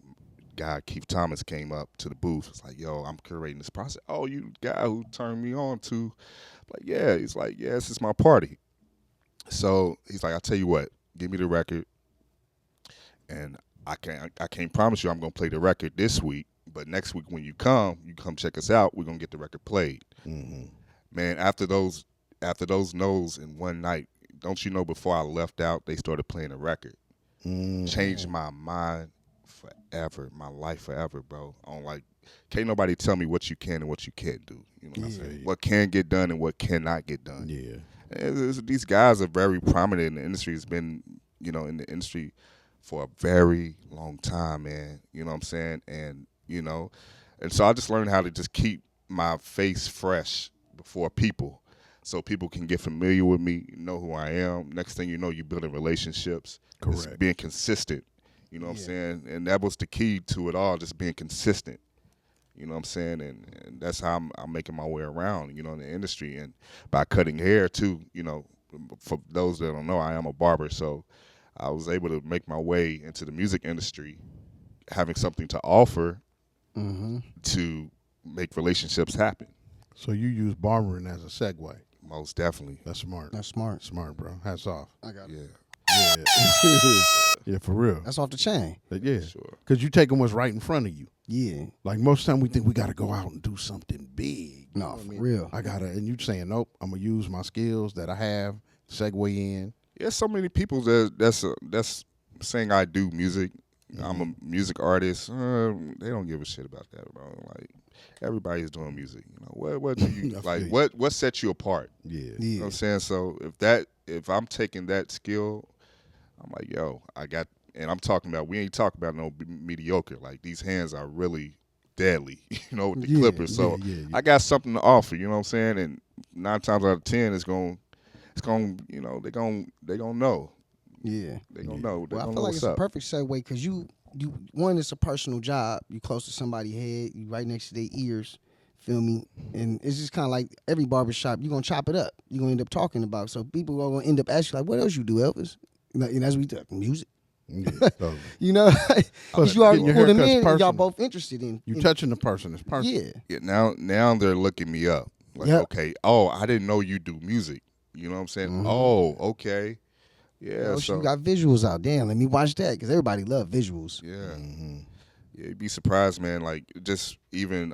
[SPEAKER 3] guy Keith Thomas came up to the booth. It's like, yo, I'm curating this process. Oh, you the guy who turned me on to, like, yeah. He's like, yeah, this is my party. So he's like, I'll tell you what, give me the record. And I can't promise you I'm going to play the record this week, but next week when you come check us out, we're going to get the record played. Man, after those no's in one night, don't you know, before I left out, they started playing the record. Changed my mind forever, my life forever, bro. Can't nobody tell me what you can and what you can't do. You know what I'm saying? What can get done and what cannot get done.
[SPEAKER 2] Yeah.
[SPEAKER 3] And these guys are very prominent in the industry. It's been, in the industry for a very long time, man. You know what I'm saying? And, and so I just learned how to just keep my face fresh before people, so people can get familiar with me, know who I am. Next thing you know, you're building relationships.
[SPEAKER 2] Correct.
[SPEAKER 3] It's being consistent. You know what I'm saying? And that was the key to it all, just being consistent. You know what I'm saying? And that's how I'm making my way around, in the industry. And by cutting hair, too, for those that don't know, I am a barber. So I was able to make my way into the music industry, having something to offer to make relationships happen.
[SPEAKER 2] So you use barbering as a segue.
[SPEAKER 3] Most definitely.
[SPEAKER 2] That's smart.
[SPEAKER 1] That's smart.
[SPEAKER 2] Smart, bro. Hats off.
[SPEAKER 1] I got it.
[SPEAKER 3] Yeah.
[SPEAKER 2] Yeah. Yeah, for real.
[SPEAKER 1] That's off the chain.
[SPEAKER 2] Yeah.
[SPEAKER 3] Sure.
[SPEAKER 2] Because you taking what's right in front of you.
[SPEAKER 1] Yeah.
[SPEAKER 2] Like most time we think we got to go out and do something big. You know
[SPEAKER 1] No,
[SPEAKER 2] what
[SPEAKER 1] for
[SPEAKER 2] I mean?
[SPEAKER 1] real.
[SPEAKER 2] I got to, and you saying, nope, I'm going to use my skills that I have, segue in.
[SPEAKER 3] Yeah, so many people that's saying I do music. I'm a music artist. They don't give a shit about that, bro. Like, everybody's doing music. What do you like? What sets you apart?
[SPEAKER 2] Yeah.
[SPEAKER 3] You know what I'm saying? So if I'm taking that skill, I'm like, yo, and I'm talking about, we ain't talking about no mediocre. Like, these hands are really deadly, with the clippers. So
[SPEAKER 2] yeah.
[SPEAKER 3] I got something to offer. You know what I'm saying? And 9 times out of 10, they're gonna know.
[SPEAKER 1] Yeah.
[SPEAKER 3] They gonna know. They
[SPEAKER 1] Well, I
[SPEAKER 3] gonna
[SPEAKER 1] feel
[SPEAKER 3] know
[SPEAKER 1] like
[SPEAKER 3] what's
[SPEAKER 1] it's a
[SPEAKER 3] up.
[SPEAKER 1] perfect segue because you one, it's a personal job. You close to somebody's head. You right next to their ears. Feel me? And it's just kind of like every barbershop. You're going to chop it up. You're going to end up talking about. So people are going to end up asking, like, what else you do, Elvis? And as we talk, music.
[SPEAKER 2] Yeah. So
[SPEAKER 1] Because you already
[SPEAKER 2] getting your
[SPEAKER 1] pulled them
[SPEAKER 2] haircut's
[SPEAKER 1] in and y'all
[SPEAKER 2] personal.
[SPEAKER 1] both interested in.
[SPEAKER 2] you touching the person. It's personal.
[SPEAKER 1] Yeah.
[SPEAKER 3] Yeah, now they're looking me up. Like,
[SPEAKER 1] Yep.
[SPEAKER 3] okay, I didn't know you do music. You know what I'm saying? Oh, okay. Yeah,
[SPEAKER 1] Oh,
[SPEAKER 3] so
[SPEAKER 1] you got visuals out. Damn, let me watch that because everybody love visuals.
[SPEAKER 3] yeah. Yeah, you'd be surprised, man. Like, just even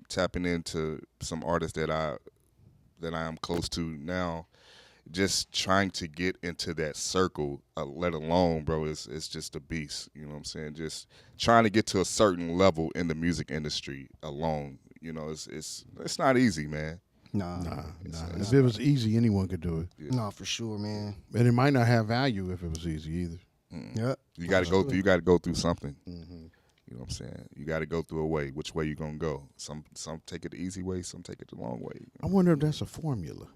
[SPEAKER 3] tapping into some artists that I am close to now, just trying to get into that circle, let alone, bro, it's just a beast. You know what I'm saying? Just trying to get to a certain level in the music industry alone. It's not easy, man.
[SPEAKER 1] Nah.
[SPEAKER 2] If it was easy, anyone could do it.
[SPEAKER 1] Nah, for sure, man.
[SPEAKER 2] And it might not have value if it was easy either.
[SPEAKER 1] Yep.
[SPEAKER 3] You got to go through. You got to go through something. You know what I'm saying? You got to go through a way. Which way you gonna go? Some take it the easy way. Some take it the long way.
[SPEAKER 2] I wonder if that's a formula.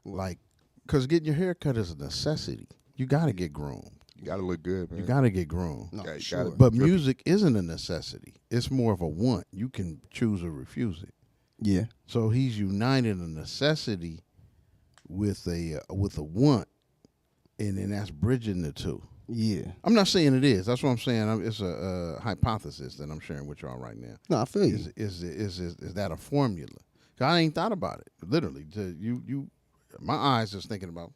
[SPEAKER 2] Like, because getting your hair cut is a necessity. You got to get groomed.
[SPEAKER 3] You got to look good, man.
[SPEAKER 2] You got to get groomed.
[SPEAKER 1] No,
[SPEAKER 3] Yeah,
[SPEAKER 1] for
[SPEAKER 3] you
[SPEAKER 1] sure.
[SPEAKER 3] gotta-
[SPEAKER 2] But music isn't a necessity. It's more of a want. You can choose or refuse it.
[SPEAKER 1] Yeah.
[SPEAKER 2] So he's united a necessity with a want, and then that's bridging the two.
[SPEAKER 1] Yeah.
[SPEAKER 2] I'm not saying it is. That's what I'm saying. It's a hypothesis that I'm sharing with y'all right now.
[SPEAKER 1] No, I feel you.
[SPEAKER 2] Is that a formula? 'Cause I ain't thought about it. Literally, my eyes just thinking about.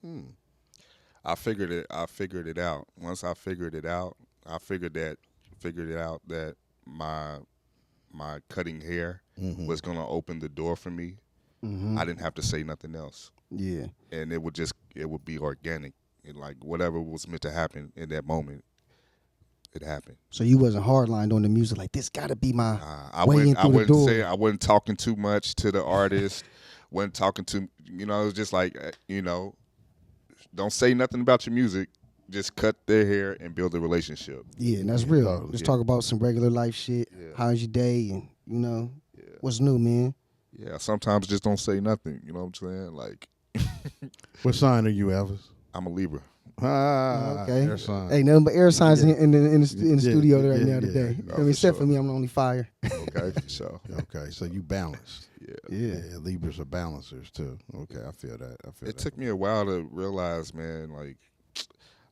[SPEAKER 3] I figured it. I figured it out. Once I figured it out, I figured it out that my cutting hair was gonna open the door for me. I didn't have to say nothing else,
[SPEAKER 1] Yeah.
[SPEAKER 3] and it would be organic. And like whatever was meant to happen in that moment, it happened.
[SPEAKER 1] So you wasn't hardlined on the music like this got to be my
[SPEAKER 3] I
[SPEAKER 1] way in
[SPEAKER 3] wouldn't. I
[SPEAKER 1] through the
[SPEAKER 3] wouldn't
[SPEAKER 1] door.
[SPEAKER 3] say. I wasn't talking too much to the artist. wasn't talking to. It was just like don't say nothing about your music. Just cut their hair and build a relationship.
[SPEAKER 1] Yeah, and that's real.
[SPEAKER 2] totally.
[SPEAKER 1] Let's
[SPEAKER 2] Yeah.
[SPEAKER 1] talk about some regular life shit.
[SPEAKER 3] Yeah.
[SPEAKER 1] How's your day? And what's new, man?
[SPEAKER 3] Yeah. Sometimes just don't say nothing. You know what I'm saying? Like
[SPEAKER 2] What sign are you, Elvis?
[SPEAKER 3] I'm a Libra.
[SPEAKER 1] Okay.
[SPEAKER 2] Air sign.
[SPEAKER 1] Hey, nothing but air signs in the
[SPEAKER 2] Yeah,
[SPEAKER 1] studio right
[SPEAKER 2] yeah,
[SPEAKER 1] now
[SPEAKER 2] yeah.
[SPEAKER 1] today.
[SPEAKER 3] Oh,
[SPEAKER 1] I mean,
[SPEAKER 3] for
[SPEAKER 1] except
[SPEAKER 3] sure.
[SPEAKER 1] for me, I'm the only fire.
[SPEAKER 3] Okay. So
[SPEAKER 2] Okay, so you balanced.
[SPEAKER 3] yeah.
[SPEAKER 2] Yeah, Libras are balancers too. Okay, I feel that.
[SPEAKER 3] It took me a while to realize, man. Like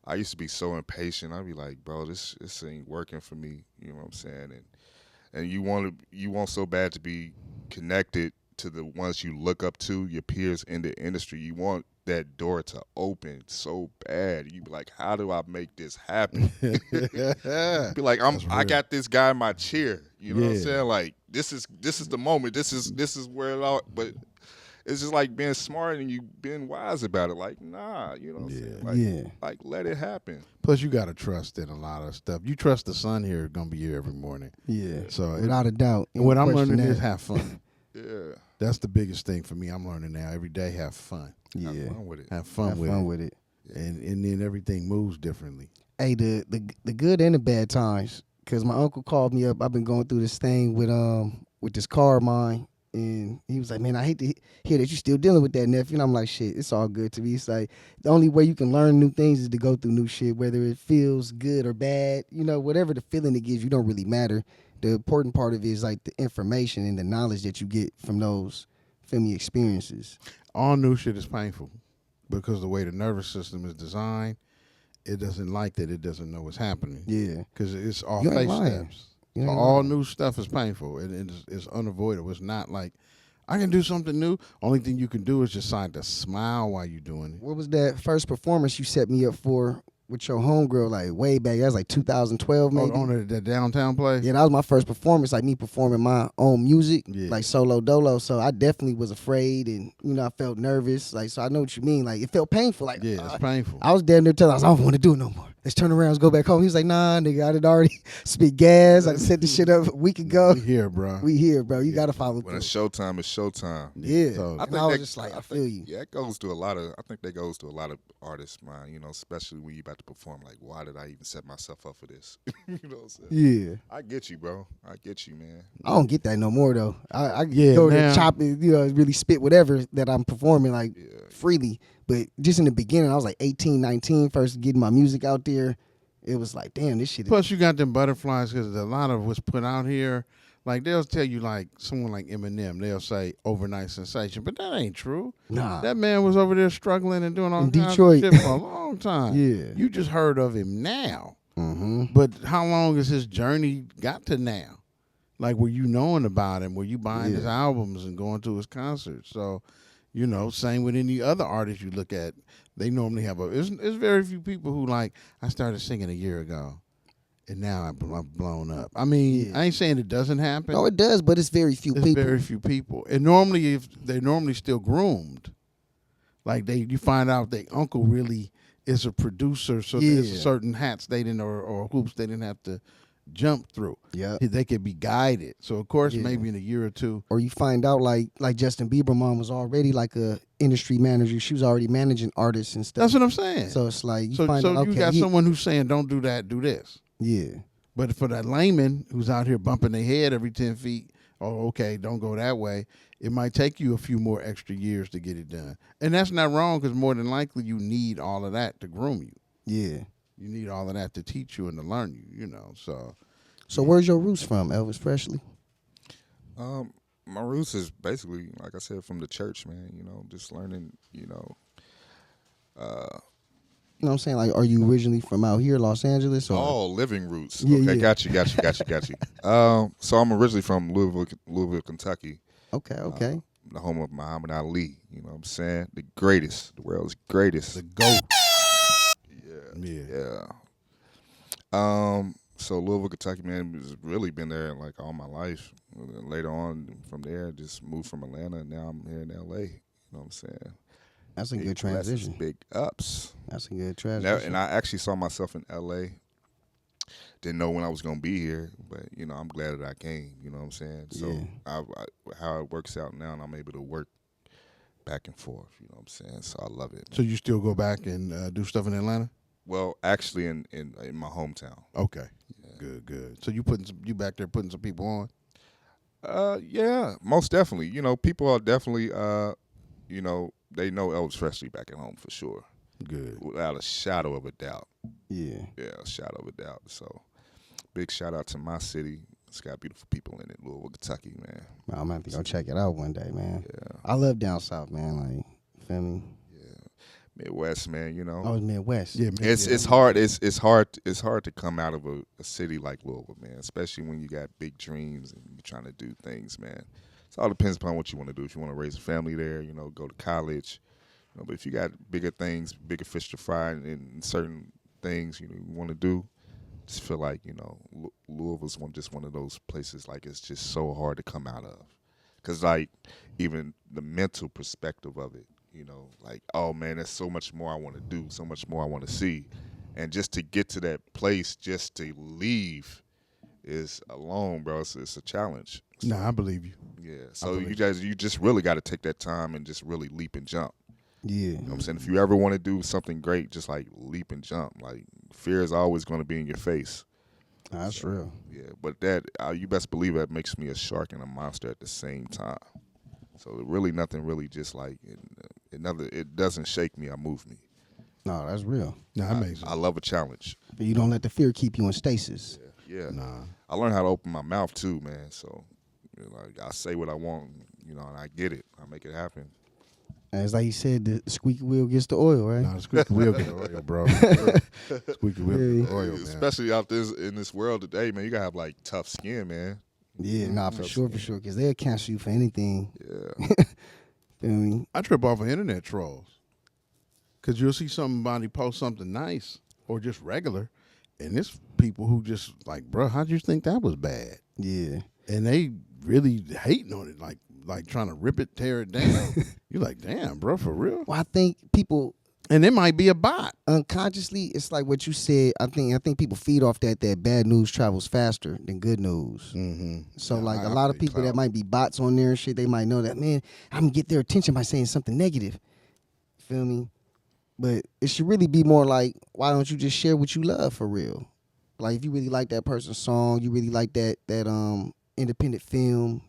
[SPEAKER 3] I used to be so impatient. I'd be like, bro, this ain't working for me. You know what I'm saying? And you want so bad to be connected to the ones you look up to, your peers in the industry. You want that door to open so bad. You be like, how do I make this happen? Be like, I got this guy in my chair. You know what I'm
[SPEAKER 2] Yeah.
[SPEAKER 3] saying? Like this is the moment. This is where it all. But it's just like being smart and you being wise about it. Like, nah, you know what I'm saying? Like,
[SPEAKER 1] Yeah.
[SPEAKER 3] like let it happen.
[SPEAKER 2] Plus, you got to trust in a lot of stuff. You trust the sun here is gonna be here every morning.
[SPEAKER 1] Yeah.
[SPEAKER 2] So
[SPEAKER 1] Without a doubt.
[SPEAKER 2] and what I'm
[SPEAKER 1] Question
[SPEAKER 2] learning
[SPEAKER 1] that.
[SPEAKER 2] is have fun.
[SPEAKER 3] Yeah.
[SPEAKER 2] That's the biggest thing for me. I'm learning now. Every day, have fun.
[SPEAKER 1] Yeah.
[SPEAKER 3] Have fun with it.
[SPEAKER 2] Have fun
[SPEAKER 1] Have
[SPEAKER 2] with
[SPEAKER 1] fun
[SPEAKER 2] it.
[SPEAKER 1] with it.
[SPEAKER 2] And then everything moves differently.
[SPEAKER 1] Hey, the good and the bad times. Cause my uncle called me up. I've been going through this thing with this car of mine, and he was like, "Man, I hate to hear that you're still dealing with that, nephew." And I'm like, "Shit, it's all good to me." It's like the only way you can learn new things is to go through new shit, whether it feels good or bad. Whatever the feeling it gives you don't really matter. The important part of it is like the information and the knowledge that you get from those, feel me, experiences.
[SPEAKER 2] All new shit is painful because the way the nervous system is designed, it doesn't like that. It doesn't know what's happening.
[SPEAKER 1] Yeah.
[SPEAKER 2] Because it's all
[SPEAKER 1] You ain't
[SPEAKER 2] face
[SPEAKER 1] lying.
[SPEAKER 2] steps.
[SPEAKER 1] You
[SPEAKER 2] So
[SPEAKER 1] ain't
[SPEAKER 2] all
[SPEAKER 1] lying.
[SPEAKER 2] new stuff is painful. It's unavoidable. It's not like I can do something new. Only thing you can do is just decide to smile while you're doing it.
[SPEAKER 1] What was that first performance you set me up for with your homegirl, like way back? That was like 2012, maybe.
[SPEAKER 2] On the downtown place.
[SPEAKER 1] Yeah, that was my first performance, like me performing my own music,
[SPEAKER 2] Yeah.
[SPEAKER 1] like solo dolo. So I definitely was afraid, and I felt nervous. Like, so I know what you mean. Like, it felt painful. Like,
[SPEAKER 2] Yeah, it's painful.
[SPEAKER 1] I was damn near telling, I don't want to do it no more. Let's turn around, let's go back home. He was like, nah, nigga, I did already spit gas. I set the shit up a week ago.
[SPEAKER 2] We here, bro.
[SPEAKER 1] We here, bro. You gotta follow
[SPEAKER 3] When
[SPEAKER 1] through.
[SPEAKER 3] it's showtime, it's showtime.
[SPEAKER 1] Yeah,
[SPEAKER 2] totally.
[SPEAKER 1] and I was just like, I feel you.
[SPEAKER 3] Yeah, it goes to a lot of. I think that goes to a lot of artists' mind. Especially when you about to perform. Like, why did I even set myself up for this? You know what I'm saying?
[SPEAKER 1] Yeah,
[SPEAKER 3] I get you, bro. I get you, man.
[SPEAKER 1] I don't get that no more though. I
[SPEAKER 2] Yeah,
[SPEAKER 1] go there
[SPEAKER 2] now-
[SPEAKER 1] chop it, really spit whatever that I'm performing like
[SPEAKER 3] Yeah.
[SPEAKER 1] freely. But just in the beginning, I was like 18, 19, first getting my music out there. It was like, damn, this shit.
[SPEAKER 2] Plus, you got them butterflies because a lot of what's put out here, like they'll tell you, like someone like Eminem, they'll say overnight sensation, but that ain't true.
[SPEAKER 1] Nah.
[SPEAKER 2] That man was over there struggling and doing all
[SPEAKER 1] In
[SPEAKER 2] kinds
[SPEAKER 1] Detroit.
[SPEAKER 2] of shit for a long time.
[SPEAKER 1] Yeah.
[SPEAKER 2] You just heard of him now,
[SPEAKER 1] Mm-hmm.
[SPEAKER 2] but how long has his journey got to now? Like, were you knowing about him? Were you buying his albums and going to his concerts? So, same with any other artist you look at. They normally have it's very few people who like, I started singing a year ago and now I'm blown up. I mean,
[SPEAKER 1] Yeah.
[SPEAKER 2] I ain't saying it doesn't happen.
[SPEAKER 1] No, it does, but it's very few
[SPEAKER 2] It's
[SPEAKER 1] people.
[SPEAKER 2] very few people. And normally, if they're normally still groomed, like you find out their uncle really is a producer, so there's
[SPEAKER 1] Yeah.
[SPEAKER 2] certain hats they didn't or hoops they didn't have to jump through.
[SPEAKER 1] Yeah.
[SPEAKER 2] They could be guided. So of course,
[SPEAKER 1] Yeah.
[SPEAKER 2] maybe in a year or two.
[SPEAKER 1] Or you find out like Justin Bieber mom was already like a industry manager. She was already managing artists and stuff.
[SPEAKER 2] That's what I'm saying.
[SPEAKER 1] So it's like you
[SPEAKER 2] so
[SPEAKER 1] find out,
[SPEAKER 2] you
[SPEAKER 1] okay,
[SPEAKER 2] got
[SPEAKER 1] yeah,
[SPEAKER 2] someone who's saying, "Don't do that, do this."
[SPEAKER 1] yeah.
[SPEAKER 2] But for that layman who's out here bumping their head every 10 feet, oh, okay, don't go that way, it might take you a few more extra years to get it done. And that's not wrong because more than likely you need all of that to groom you.
[SPEAKER 1] Yeah.
[SPEAKER 2] You need all of that to teach you and to learn you,
[SPEAKER 1] So where's your roots from, Elvis Presley?
[SPEAKER 3] My roots is basically, like I said, from the church, man. Just learning.
[SPEAKER 1] You know what I'm saying? Like, are you originally from out here, Los Angeles? Or?
[SPEAKER 3] Oh, living roots.
[SPEAKER 1] Yeah,
[SPEAKER 3] Okay,
[SPEAKER 1] yeah.
[SPEAKER 3] got you. So I'm originally from Louisville, Kentucky,
[SPEAKER 1] Okay.
[SPEAKER 3] the home of Muhammad Ali. You know what I'm saying? The greatest, the world's greatest.
[SPEAKER 2] The GOAT. Yeah.
[SPEAKER 3] So Louisville, Kentucky, man, has really been there like all my life. And then later on, from there, just moved from Atlanta, and now I'm here in LA. You know what I'm saying?
[SPEAKER 1] That's a
[SPEAKER 3] Big
[SPEAKER 1] good
[SPEAKER 3] blessings,
[SPEAKER 1] transition.
[SPEAKER 3] big ups.
[SPEAKER 1] That's a good
[SPEAKER 3] And
[SPEAKER 1] transition.
[SPEAKER 3] I actually saw myself in LA. Didn't know when I was gonna be here, but I'm glad that I came. You know what I'm saying? So
[SPEAKER 1] Yeah.
[SPEAKER 3] how it works out now, and I'm able to work back and forth. You know what I'm saying? So I love it.
[SPEAKER 2] So you still go back and do stuff in Atlanta?
[SPEAKER 3] Well, actually, in my hometown.
[SPEAKER 2] Okay. Good. So you back there putting some people on?
[SPEAKER 3] Yeah, most definitely. People are definitely they know Elvis Presley back at home for sure,
[SPEAKER 2] Good.
[SPEAKER 3] without a shadow of a doubt.
[SPEAKER 1] Yeah.
[SPEAKER 3] Yeah, a shadow of a doubt. So, big shout out to my city. It's got beautiful people in it, Louisville, Kentucky, man.
[SPEAKER 1] I'm gonna have to go check it out one day, man.
[SPEAKER 3] Yeah,
[SPEAKER 1] I love down south, man. Like, feel me?
[SPEAKER 3] Midwest, man.
[SPEAKER 1] I was Midwest.
[SPEAKER 2] Yeah, man.
[SPEAKER 3] It's hard. It's hard to come out of a city like Louisville, man. Especially when you got big dreams and you're trying to do things, man. It all depends upon what you want to do. If you want to raise a family there, go to college. But if you got bigger things, bigger fish to fry, and certain things you want to do, just feel like Louisville's just one of those places like it's just so hard to come out of, because like even the mental perspective of it. Like, oh man, there's so much more I want to do, so much more I want to see. And just to get to that place, just to leave is alone, bro, it's a challenge.
[SPEAKER 2] No, I believe you.
[SPEAKER 3] Yeah. So you just really got to take that time and just really leap and jump.
[SPEAKER 1] Yeah.
[SPEAKER 3] You know what I'm saying? If you ever want to do something great, just like leap and jump. Like fear is always going to be in your face.
[SPEAKER 1] That's real.
[SPEAKER 3] Yeah. But that, you best believe that makes me a shark and a monster at the same time. So really nothing really just like it doesn't shake me or move me.
[SPEAKER 1] No, that's real.
[SPEAKER 2] No, that makes sense.
[SPEAKER 3] I love a challenge.
[SPEAKER 1] But you don't let the fear keep you in stasis.
[SPEAKER 3] Yeah.
[SPEAKER 2] Nah.
[SPEAKER 3] I learned how to open my mouth too, man. So like I say what I want, and I get it. I make it happen.
[SPEAKER 1] And it's like you said, the squeaky wheel gets the oil, right?
[SPEAKER 2] Nah, the squeaky wheel get oil, bro. Squeaky wheel get oil, man.
[SPEAKER 3] Especially out in this world today, man. You gotta have like tough skin, man.
[SPEAKER 1] Yeah, nah, for sure, because they'll cancel you for anything.
[SPEAKER 3] Yeah.
[SPEAKER 1] Feel me?
[SPEAKER 2] I trip off of internet trolls. Because you'll see somebody post something nice or just regular, and it's people who just like, bro, how'd you think that was bad?
[SPEAKER 1] Yeah.
[SPEAKER 2] And they really hating on it, like trying to rip it, tear it down. You're like, damn, bro, for real?
[SPEAKER 1] Well, I think people
[SPEAKER 2] And it might be a bot.
[SPEAKER 1] unconsciously, it's like what you said. I think people feed off that bad news travels faster than good news.
[SPEAKER 2] Mm-hmm.
[SPEAKER 1] So
[SPEAKER 2] Yeah,
[SPEAKER 1] like
[SPEAKER 2] I
[SPEAKER 1] a lot of
[SPEAKER 2] believe
[SPEAKER 1] people
[SPEAKER 2] so.
[SPEAKER 1] that might be bots on there and shit, they might know that, man, I'm gonna get their attention by saying something negative. Feel me? But it should really be more like, why don't you just share what you love for real? Like if you really like that person's song, you really like that independent film,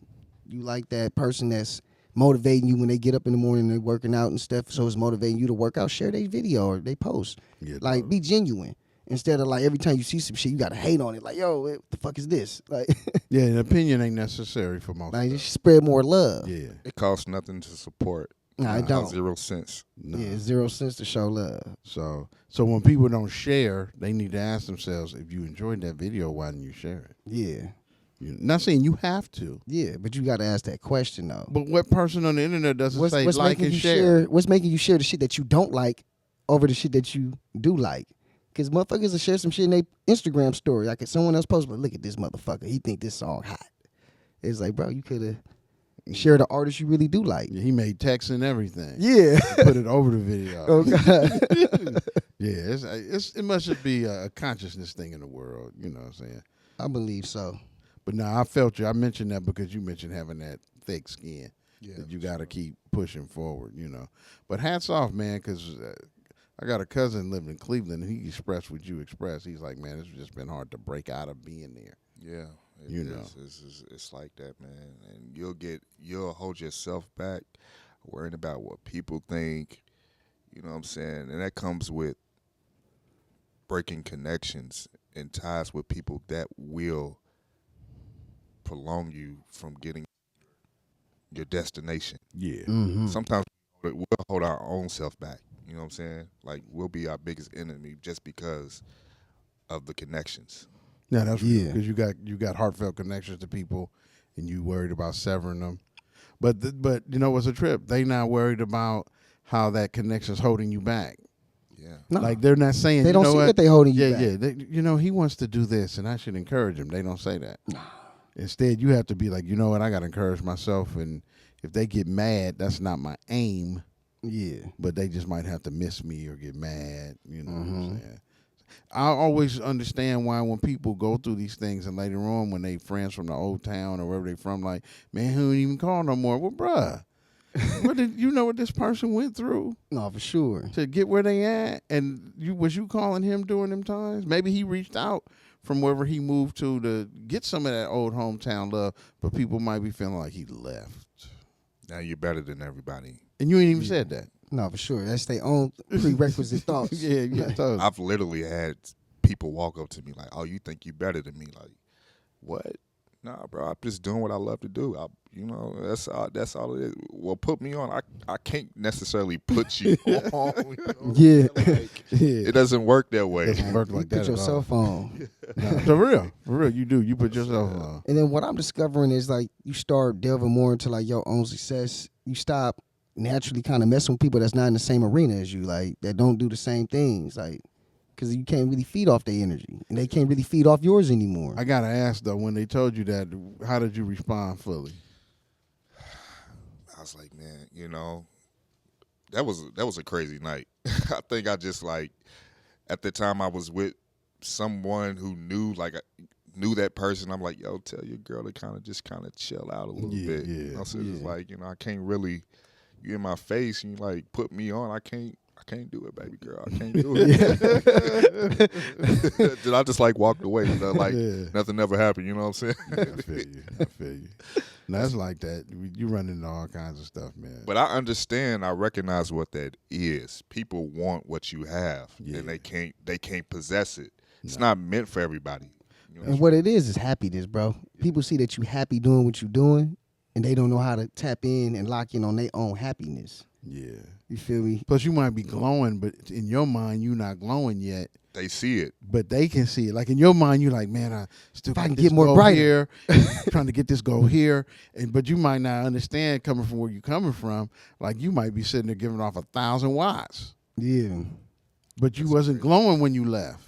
[SPEAKER 1] you like that person that's motivating you when they get up in the morning and they're working out and stuff, so it's motivating you to work out, share their video or they post.
[SPEAKER 2] Yeah,
[SPEAKER 1] Like
[SPEAKER 2] dog.
[SPEAKER 1] be genuine. Instead of like every time you see some shit, you gotta hate on it. Like, yo, what the fuck is this? Like,
[SPEAKER 2] Yeah, an opinion ain't necessary for most.
[SPEAKER 1] like
[SPEAKER 2] stuff.
[SPEAKER 1] just spread more love.
[SPEAKER 2] Yeah.
[SPEAKER 3] It costs nothing to support.
[SPEAKER 1] Nah, it
[SPEAKER 3] It
[SPEAKER 1] don't.
[SPEAKER 3] costs 0 cents.
[SPEAKER 2] No.
[SPEAKER 1] Yeah, 0 cents to show love.
[SPEAKER 2] So when people don't share, they need to ask themselves, if you enjoyed that video, why didn't you share it?
[SPEAKER 1] Yeah.
[SPEAKER 2] Not saying you have to,
[SPEAKER 1] Yeah, but you gotta ask that question though.
[SPEAKER 2] but what person on the internet doesn't
[SPEAKER 1] What's
[SPEAKER 2] say like
[SPEAKER 1] making
[SPEAKER 2] and
[SPEAKER 1] you
[SPEAKER 2] share?
[SPEAKER 1] What's making you share the shit that you don't like over the shit that you do like? Because motherfuckers will share some shit in their Instagram story. Like if someone else posts, but look at this motherfucker. He think this song hot. It's like, bro, you could have shared an artist you really do like.
[SPEAKER 2] Yeah, he made text and everything.
[SPEAKER 1] Yeah.
[SPEAKER 2] Put it over the video.
[SPEAKER 1] Oh God.
[SPEAKER 2] Yeah, it must just be a consciousness thing in the world. You know what I'm saying?
[SPEAKER 1] I believe so.
[SPEAKER 2] But no, I felt you. I mentioned that because you mentioned having that thick skin.
[SPEAKER 3] Yeah,
[SPEAKER 2] That you got to keep pushing forward, But hats off, man, because I got a cousin living in Cleveland, and he expressed what you expressed. He's like, man, it's just been hard to break out of being there.
[SPEAKER 3] Yeah, it
[SPEAKER 2] You
[SPEAKER 3] is.
[SPEAKER 2] know.
[SPEAKER 3] It's like that, man. And you'll hold yourself back, worrying about what people think. You know what I'm saying? And that comes with breaking connections and ties with people that will prolong you from getting your destination.
[SPEAKER 2] Yeah.
[SPEAKER 1] Mm-hmm.
[SPEAKER 3] Sometimes we'll hold our own self back. You know what I'm saying? Like we'll be our biggest enemy just because of the connections.
[SPEAKER 2] Yeah, that's
[SPEAKER 1] Yeah.
[SPEAKER 2] because you got heartfelt connections to people, and you worried about severing them. But you know what's a trip? They not worried about how that connection's holding you back.
[SPEAKER 3] Yeah.
[SPEAKER 1] No.
[SPEAKER 2] Like they're not saying
[SPEAKER 1] They
[SPEAKER 2] you
[SPEAKER 1] don't
[SPEAKER 2] know
[SPEAKER 1] see
[SPEAKER 2] what?
[SPEAKER 1] that they holding you
[SPEAKER 2] Yeah,
[SPEAKER 1] back.
[SPEAKER 2] yeah. He wants to do this, and I should encourage him. They don't say that. Instead, you have to be like, you know what? I got to encourage myself, and if they get mad, that's not my aim.
[SPEAKER 1] Yeah.
[SPEAKER 2] But they just might have to miss me or get mad. You know what
[SPEAKER 1] Mm-hmm.
[SPEAKER 2] I'm saying? I always understand why when people go through these things and later on when they friends from the old town or wherever they from, like, man, who don't even call no more? Well, bruh, what did you know what this person went through
[SPEAKER 1] No, for sure.
[SPEAKER 2] to get where they at? And was you calling him during them times? Maybe he reached out from wherever he moved to get some of that old hometown love, but people might be feeling like he left.
[SPEAKER 3] Now you're better than everybody.
[SPEAKER 2] And you ain't even said that.
[SPEAKER 1] No, for sure. That's their own prerequisite thoughts.
[SPEAKER 2] yeah, totally.
[SPEAKER 3] I've literally had people walk up to me like, "Oh, you think you better than me?" Like, what? Nah, bro. I'm just doing what I love to do. That's all it is. Well, put me on. I can't necessarily put you on. You know what I'm
[SPEAKER 1] Yeah.
[SPEAKER 3] saying? Like,
[SPEAKER 2] Yeah.
[SPEAKER 3] it doesn't work that way.
[SPEAKER 2] Doesn't work
[SPEAKER 1] You
[SPEAKER 2] like that
[SPEAKER 1] put
[SPEAKER 2] at all.
[SPEAKER 1] yourself on.
[SPEAKER 2] No, for real, you do. You put yourself on.
[SPEAKER 1] And then what I'm discovering is like you start delving more into like your own success. You stop naturally kind of messing with people that's not in the same arena as you, like that don't do the same things, like because you can't really feed off their energy and they can't really feed off yours anymore.
[SPEAKER 2] I gotta ask though, when they told you that, how did you respond fully?
[SPEAKER 3] I was like, man, that was a crazy night. I think I just like at the time I was with someone who knew that person. I'm like, yo, tell your girl to kind of chill out a little bit.
[SPEAKER 2] Yeah,
[SPEAKER 3] So it's like, I can't really, you in my face and you like put me on. I can't do it, baby girl. I can't do it. Then I just like walked away. Like nothing ever happened. You know what I'm saying?
[SPEAKER 2] I feel you. No, it's like that. You run into all kinds of stuff, man.
[SPEAKER 3] But I understand. I recognize what that is. People want what you have, and they can't possess it. It's not meant for everybody.
[SPEAKER 1] And what it is happiness, bro. People see that you happy doing what you're doing, and they don't know how to tap in and lock in on their own happiness.
[SPEAKER 2] Yeah.
[SPEAKER 1] You feel me?
[SPEAKER 2] Plus, you might be glowing, but in your mind, you're not glowing yet.
[SPEAKER 3] They see it.
[SPEAKER 2] But they can see it. Like in your mind, you're like, man, I still
[SPEAKER 1] If I
[SPEAKER 2] got
[SPEAKER 1] can
[SPEAKER 2] this
[SPEAKER 1] get more
[SPEAKER 2] goal
[SPEAKER 1] brighter.
[SPEAKER 2] here, trying to get this goal here. But you might not understand coming from where you're coming from. Like you might be sitting there giving off 1,000 watts.
[SPEAKER 1] Yeah.
[SPEAKER 2] But you wasn't glowing when you left.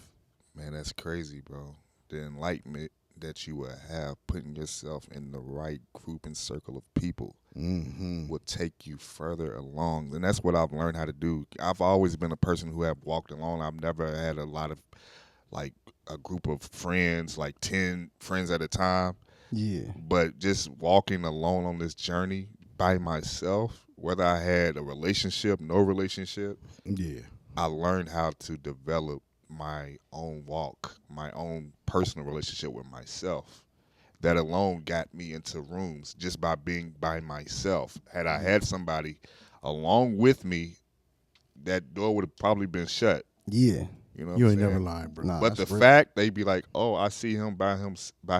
[SPEAKER 3] Man, that's crazy, bro. The enlightenment that you will have putting yourself in the right group and circle of people will take you further along. And that's what I've learned how to do. I've always been a person who have walked alone. I've never had a lot of, like, a group of friends, like 10 friends at a time.
[SPEAKER 1] Yeah.
[SPEAKER 3] But just walking alone on this journey by myself, whether I had a relationship, no relationship,
[SPEAKER 2] Yeah.
[SPEAKER 3] I learned how to develop my own walk, my own personal relationship with myself. That alone got me into rooms just by being by myself. Had I had somebody along with me, that door would have probably been shut.
[SPEAKER 1] Yeah.
[SPEAKER 3] You know what
[SPEAKER 2] You
[SPEAKER 3] I'm
[SPEAKER 2] ain't
[SPEAKER 3] saying?
[SPEAKER 2] never lying, bro.
[SPEAKER 1] Nah.
[SPEAKER 3] But the
[SPEAKER 1] That's real.
[SPEAKER 3] fact they'd be like, "Oh, I see him by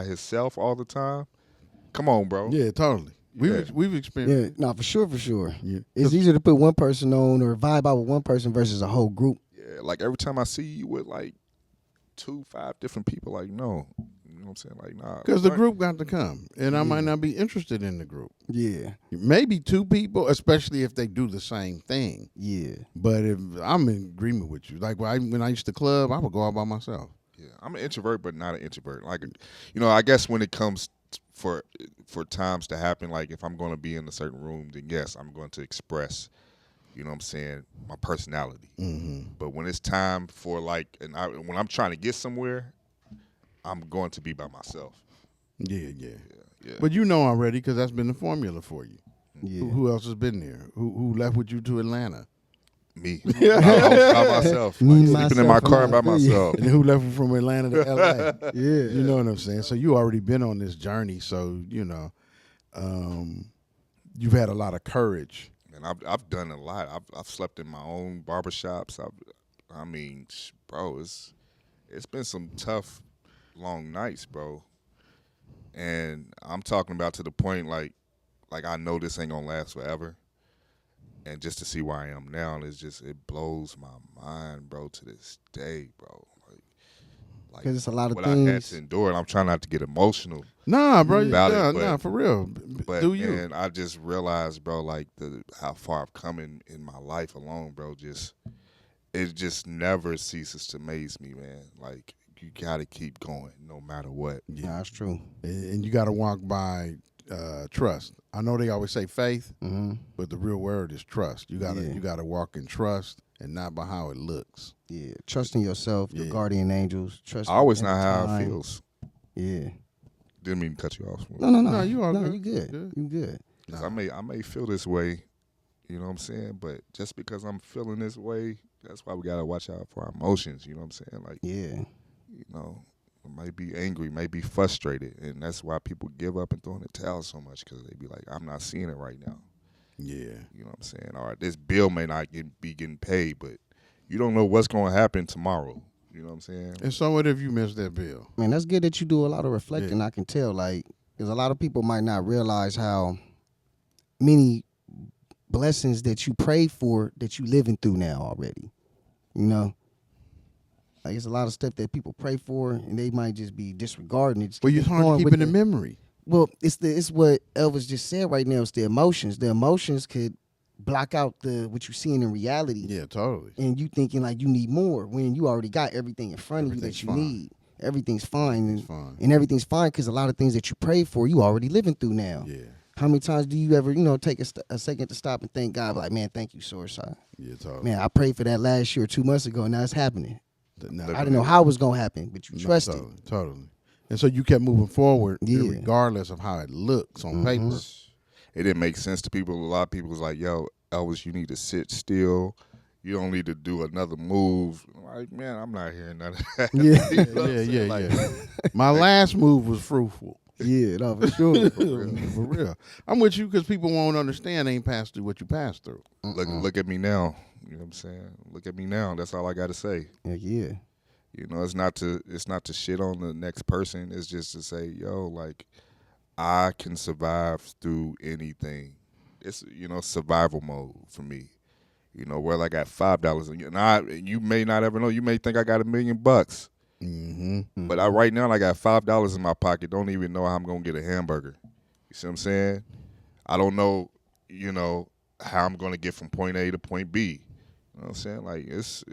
[SPEAKER 3] himself all the time." Come on, bro.
[SPEAKER 2] Yeah, totally.
[SPEAKER 3] Yeah.
[SPEAKER 2] We've experienced.
[SPEAKER 1] Yeah. No, for sure.
[SPEAKER 2] Yeah.
[SPEAKER 1] It's easier to put one person on or vibe out with one person versus a whole group.
[SPEAKER 3] Yeah, like every time I see you with like 5 different people, like no, you know what I'm saying? Like nah,
[SPEAKER 2] Because the group got to come, and I might not be interested in the group.
[SPEAKER 1] Yeah.
[SPEAKER 2] Maybe 2 people, especially if they do the same thing.
[SPEAKER 1] Yeah.
[SPEAKER 2] But if I'm in agreement with you, like when I used to club, I would go out by myself.
[SPEAKER 3] Yeah, I'm an introvert, but not an introvert. Like, I guess when it comes for times to happen, like if I'm going to be in a certain room, then yes, I'm going to express, you know what I'm saying, my personality.
[SPEAKER 2] Mm-hmm.
[SPEAKER 3] But when it's time for when I'm trying to get somewhere, I'm going to be by myself.
[SPEAKER 2] Yeah.
[SPEAKER 3] Yeah.
[SPEAKER 2] But you know already because that's been the formula for you.
[SPEAKER 1] Yeah.
[SPEAKER 2] Who else has been there? Who left with you to Atlanta?
[SPEAKER 3] Me. I was by myself.
[SPEAKER 1] Me,
[SPEAKER 3] Like, sleeping in my
[SPEAKER 1] myself,
[SPEAKER 3] car
[SPEAKER 1] and
[SPEAKER 3] by
[SPEAKER 1] I feel you.
[SPEAKER 3] myself.
[SPEAKER 2] And who left from Atlanta to LA?
[SPEAKER 1] Yeah.
[SPEAKER 2] You know what I'm saying? So you already been on this journey. So, you've had a lot of courage.
[SPEAKER 3] And I've done a lot. I've slept in my own barbershops. I mean, bro, it's been some tough, long nights, bro. And I'm talking about to the point like I know this ain't gonna last forever. And just to see where I am now, it blows my mind, bro, to this day, bro. Like
[SPEAKER 1] 'Cause it's a lot of
[SPEAKER 3] what I had
[SPEAKER 1] things.
[SPEAKER 3] to endure, and I'm trying not to get emotional.
[SPEAKER 2] Nah, bro.
[SPEAKER 3] About it,
[SPEAKER 2] Nah,
[SPEAKER 3] but-
[SPEAKER 2] for real.
[SPEAKER 3] But
[SPEAKER 2] Do you?
[SPEAKER 3] and I just realized, bro, like how far I've come in my life alone, bro. Just it just never ceases to amaze me, man. Like you gotta keep going no matter what.
[SPEAKER 1] Yeah, that's true.
[SPEAKER 2] And you got to walk by trust. I know they always say faith,
[SPEAKER 1] Mm-hmm.
[SPEAKER 2] but the real word is trust. You gotta
[SPEAKER 1] Yeah.
[SPEAKER 2] you gotta walk in trust and not by how it looks.
[SPEAKER 1] Yeah, trusting yourself, your
[SPEAKER 2] Yeah.
[SPEAKER 1] guardian angels. Trust.
[SPEAKER 3] I always
[SPEAKER 1] every
[SPEAKER 3] know how it
[SPEAKER 1] time.
[SPEAKER 3] feels.
[SPEAKER 1] Yeah.
[SPEAKER 3] Didn't mean to cut you off.
[SPEAKER 1] No, no, no.
[SPEAKER 2] No, you all
[SPEAKER 1] no,
[SPEAKER 2] good.
[SPEAKER 1] you good.
[SPEAKER 2] Good.
[SPEAKER 1] You good.
[SPEAKER 3] 'Cause I may feel this way, you know what I'm saying? But just because I'm feeling this way, that's why we gotta watch out for our emotions, you know what I'm saying? Like,
[SPEAKER 1] Yeah.
[SPEAKER 3] you know, I might be angry, might be frustrated, and that's why people give up and throw in the towel so much, because they be like, I'm not seeing it right now.
[SPEAKER 2] Yeah.
[SPEAKER 3] You know what I'm saying? All right, this bill may not be getting paid, but you don't know what's going to happen tomorrow. You know what I'm saying?
[SPEAKER 2] And so what if you missed that bill?
[SPEAKER 1] Man, that's good that you do a lot of reflecting.
[SPEAKER 2] Yeah.
[SPEAKER 1] I can tell, like, because a lot of people might not realize how many blessings that you prayed for that you living through now already. You know, like it's a lot of stuff that people pray for and they might just be disregarding it. just
[SPEAKER 2] Well, you
[SPEAKER 1] keep
[SPEAKER 2] hard to
[SPEAKER 1] going
[SPEAKER 2] keep
[SPEAKER 1] with
[SPEAKER 2] it in memory.
[SPEAKER 1] Well, it's what Elvis just said right now. It's the emotions. The emotions could block out what you're seeing in reality.
[SPEAKER 2] Yeah, totally.
[SPEAKER 1] And you thinking like you need more when you already got everything in front of you that
[SPEAKER 2] Everything's
[SPEAKER 1] you
[SPEAKER 2] fine.
[SPEAKER 1] need. Everything's fine.
[SPEAKER 2] It's fine.
[SPEAKER 1] And everything's fine because a lot of things that you prayed for, you already living through now.
[SPEAKER 2] Yeah.
[SPEAKER 1] How many times do you ever, take a second to stop and thank God, like, man, thank you, Source.
[SPEAKER 2] Yeah, totally.
[SPEAKER 1] Man, I prayed for that last year, 2 months ago, and now it's happening.
[SPEAKER 2] No,
[SPEAKER 1] I didn't know how it was going to happen, but you trusted.
[SPEAKER 2] Totally, totally. And so you kept moving forward
[SPEAKER 1] Yeah.
[SPEAKER 2] regardless of how it looks on paper.
[SPEAKER 3] It didn't make sense to people. A lot of people was like, yo, Elvis, you need to sit still. You don't need to do another move. I'm like, man, I'm not hearing none of that.
[SPEAKER 1] Yeah.
[SPEAKER 3] You know what I'm saying? Like,
[SPEAKER 2] My last move was fruitful.
[SPEAKER 1] Yeah, no, for sure.
[SPEAKER 2] For real. I'm with you because people won't understand they ain't passed through what you passed through.
[SPEAKER 3] look at me now. You know what I'm saying? Look at me now. That's all I got to say.
[SPEAKER 1] Yeah.
[SPEAKER 3] You know, it's not to shit on the next person. It's just to say, yo, like, I can survive through anything. It's, survival mode for me. You know, whether I got $5, and you may not ever know. You may think I got $1 million,
[SPEAKER 2] Mm-hmm.
[SPEAKER 3] but right now I got $5 in my pocket. Don't even know how I'm gonna get a hamburger. You see what I'm saying? I don't know, how I'm gonna get from point A to point B. You know what I'm saying? Like it's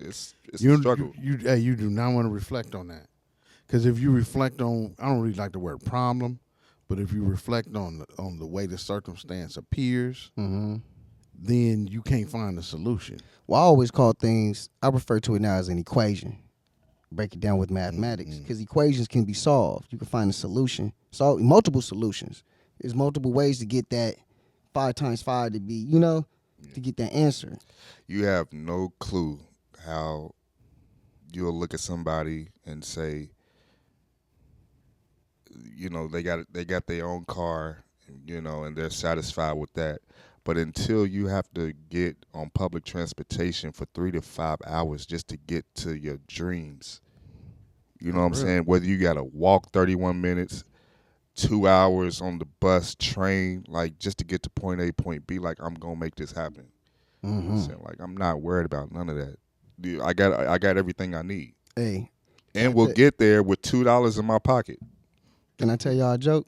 [SPEAKER 3] a struggle.
[SPEAKER 2] You do not want to reflect on that. Because if you reflect on, I don't really like the word problem, but if you reflect on the way the circumstance appears, then you can't find a solution.
[SPEAKER 1] Well, I always call things, I refer to it now as an equation. Break it down with mathematics because equations can be solved. You can find a solution, solve multiple solutions. There's multiple ways to get that 5 times 5 to be, to get that answer.
[SPEAKER 3] You have no clue how you'll look at somebody and say, they got their own car, and they're satisfied with that. But until you have to get on public transportation for 3 to 5 hours just to get to your dreams, you know what I'm saying? Whether you got to walk 31 minutes, 2 hours on the bus, train, like just to get to point A, point B, like I'm going to make this happen. You know what I'm saying? Like I'm not worried about none of that. Dude, I got everything I need.
[SPEAKER 1] Hey,
[SPEAKER 3] And we'll get there with $2 in my pocket.
[SPEAKER 1] can I tell y'all a joke?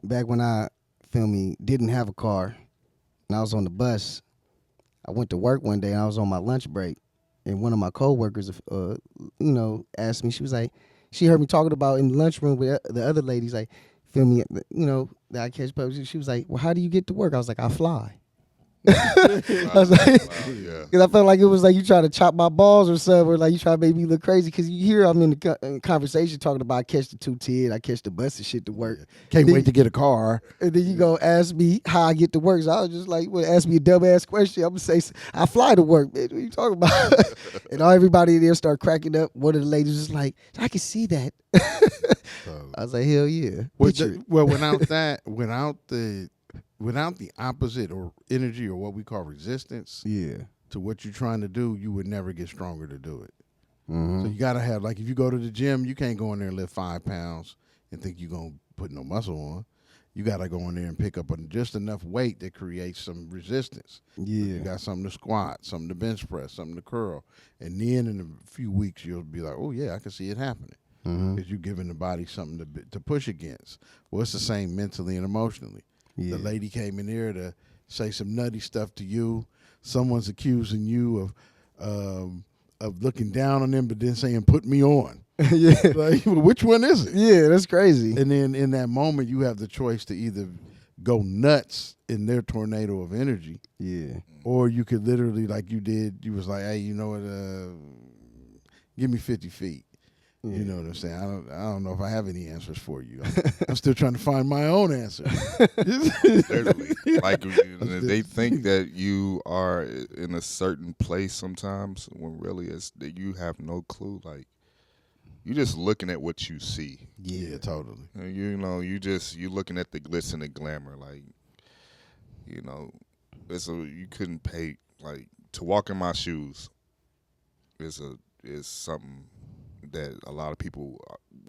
[SPEAKER 1] Back when I, didn't have a car and I was on the bus, I went to work one day and I was on my lunch break. And one of my coworkers, asked me, she was like, she heard me talking about in the lunchroom with the other ladies, like, that I catch public. She was like, well, how do you get to work? I was like, I fly. I was like,
[SPEAKER 3] Yeah.
[SPEAKER 1] because I felt like it was like you trying to chop my balls or something, or like you trying to make me look crazy. Because you hear I'm in the conversation talking about I catch the 210, I catch the bus and shit to work.
[SPEAKER 2] Can't
[SPEAKER 1] Then-
[SPEAKER 2] wait to get a car.
[SPEAKER 1] And then you go ask me how I get to work. So I was just like, well, ask me a dumbass question. I'm going to say, I fly to work, man. What are you talking about? And everybody in there start cracking up. One of the ladies was like, I can see that. I was like, hell yeah. Picture it.
[SPEAKER 2] Without the opposite or energy or what we call resistance
[SPEAKER 1] Yeah.
[SPEAKER 2] to what you're trying to do, you would never get stronger to do it.
[SPEAKER 1] Mm-hmm.
[SPEAKER 2] So you got to have, like, if you go to the gym, you can't go in there and lift 5 pounds and think you're going to put no muscle on. You got to go in there and pick up just enough weight that creates some resistance.
[SPEAKER 1] Yeah.
[SPEAKER 2] You got something to squat, something to bench press, something to curl. And then in a few weeks, you'll be like, oh, yeah, I can see it happening. Because you're giving the body something to push against. Well, it's the same mentally and emotionally.
[SPEAKER 1] Yeah.
[SPEAKER 2] The lady came in there to say some nutty stuff to you. Someone's accusing you of looking down on them, but then saying, "Put me on."
[SPEAKER 1] Yeah.
[SPEAKER 2] Like, which one is it?
[SPEAKER 1] Yeah, that's crazy.
[SPEAKER 2] And then in that moment, you have the choice to either go nuts in their tornado of energy,
[SPEAKER 1] Yeah.
[SPEAKER 2] or you could literally, like you did, you was like, "Hey, you know what? Give me 50 feet."
[SPEAKER 1] Yeah.
[SPEAKER 2] You know what I'm saying? I don't know if I have any answers for you. I'm still trying to find my own answer.
[SPEAKER 3] Literally, like they think that you are in a certain place sometimes, when really it's that you have no clue. Like you just looking at what you see.
[SPEAKER 2] Yeah, totally.
[SPEAKER 3] And you looking at the glitz and the glamour. Like you couldn't pay like to walk in my shoes. Is something that a lot of people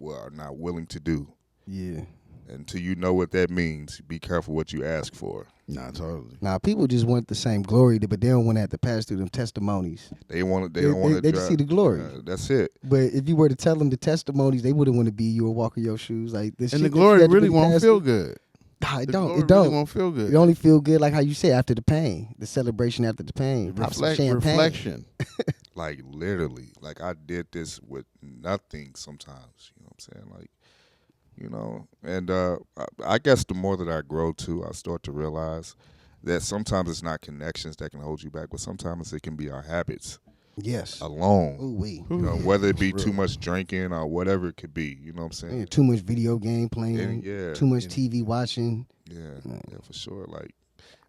[SPEAKER 3] are not willing to do.
[SPEAKER 1] Yeah.
[SPEAKER 3] Until you know what that means, be careful what you ask for.
[SPEAKER 2] Nah, totally.
[SPEAKER 1] Now people just want the same glory, but they don't want to have to pass through them testimonies.
[SPEAKER 3] They don't want to.
[SPEAKER 1] They just see the glory.
[SPEAKER 3] That's it.
[SPEAKER 1] But if you were to tell them the testimonies, they wouldn't want to be you or walk in your shoes. Like this,
[SPEAKER 2] And
[SPEAKER 1] shit
[SPEAKER 2] the
[SPEAKER 1] that you
[SPEAKER 2] glory
[SPEAKER 1] had to
[SPEAKER 2] really won't
[SPEAKER 1] pass
[SPEAKER 2] feel
[SPEAKER 1] through-
[SPEAKER 2] good.
[SPEAKER 1] Nah, it
[SPEAKER 2] The
[SPEAKER 1] don't.
[SPEAKER 2] glory
[SPEAKER 1] It don't.
[SPEAKER 2] really won't feel good.
[SPEAKER 1] It only feel good like how you say after the pain, the celebration after the pain. Pop some champagne.
[SPEAKER 2] Reflection.
[SPEAKER 3] Like literally, like I did this with nothing sometimes, you know what I'm saying? Like, and I guess the more that I grow too, I start to realize that sometimes it's not connections that can hold you back, but sometimes it can be our habits
[SPEAKER 1] Yes.
[SPEAKER 3] alone.
[SPEAKER 1] Ooh wee.
[SPEAKER 3] Whether it be too much drinking or whatever it could be, you know what I'm saying?
[SPEAKER 1] Yeah, too much video game playing.
[SPEAKER 3] Yeah.
[SPEAKER 1] Too much TV watching.
[SPEAKER 3] Yeah, for sure. Like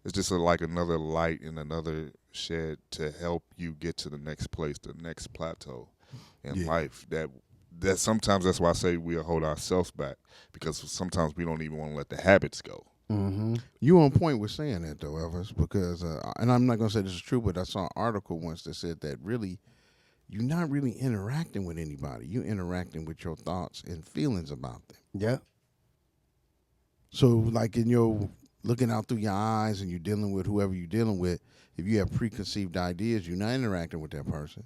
[SPEAKER 3] it's just like another light in another shed to help you get to the next place, the next plateau in life. That sometimes that's why I say we'll hold ourselves back, because sometimes we don't even want to let the habits go.
[SPEAKER 1] Mm-hmm.
[SPEAKER 2] You on point with saying that though, Elvis, because and I'm not gonna say this is true, but I saw an article once that said that really you're not really interacting with anybody. You're interacting with your thoughts and feelings about them.
[SPEAKER 1] Yeah.
[SPEAKER 2] So like in your looking out through your eyes and you're dealing with whoever you're dealing with, if you have preconceived ideas, you're not interacting with that person.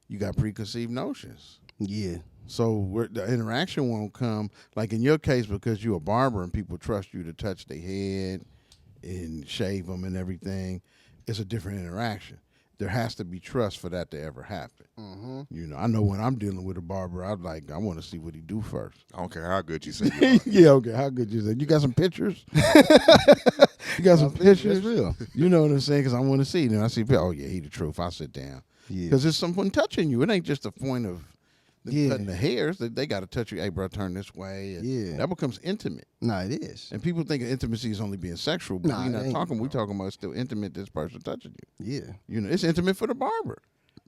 [SPEAKER 2] You got preconceived notions.
[SPEAKER 1] Yeah.
[SPEAKER 2] So the interaction won't come, like in your case, because you're a barber and people trust you to touch their head and shave them and everything. It's a different interaction. There has to be trust for that to ever happen.
[SPEAKER 1] Mm-hmm.
[SPEAKER 2] I know when I'm dealing with a barber, I want to see what he do first.
[SPEAKER 3] I don't care how good you say you are.
[SPEAKER 2] Yeah, okay. How good you say? You got some pictures? You got some pictures?
[SPEAKER 1] That's real.
[SPEAKER 2] You know what I'm saying? Because I want to see. Then I see, oh yeah, he the truth. I sit down.
[SPEAKER 1] Yeah.
[SPEAKER 2] Because there's someone touching you. It ain't just a point of
[SPEAKER 1] Yeah.
[SPEAKER 2] cutting the hairs. They got to touch you. Hey, bro, turn this way. And
[SPEAKER 1] Yeah.
[SPEAKER 2] that becomes intimate.
[SPEAKER 1] Nah, it is.
[SPEAKER 2] And people think of intimacy is only being sexual, but
[SPEAKER 1] Nah,
[SPEAKER 2] we're
[SPEAKER 1] it
[SPEAKER 2] not
[SPEAKER 1] ain't.
[SPEAKER 2] talking. We're talking about still intimate. This person touching you.
[SPEAKER 1] Yeah.
[SPEAKER 2] It's intimate for the barber.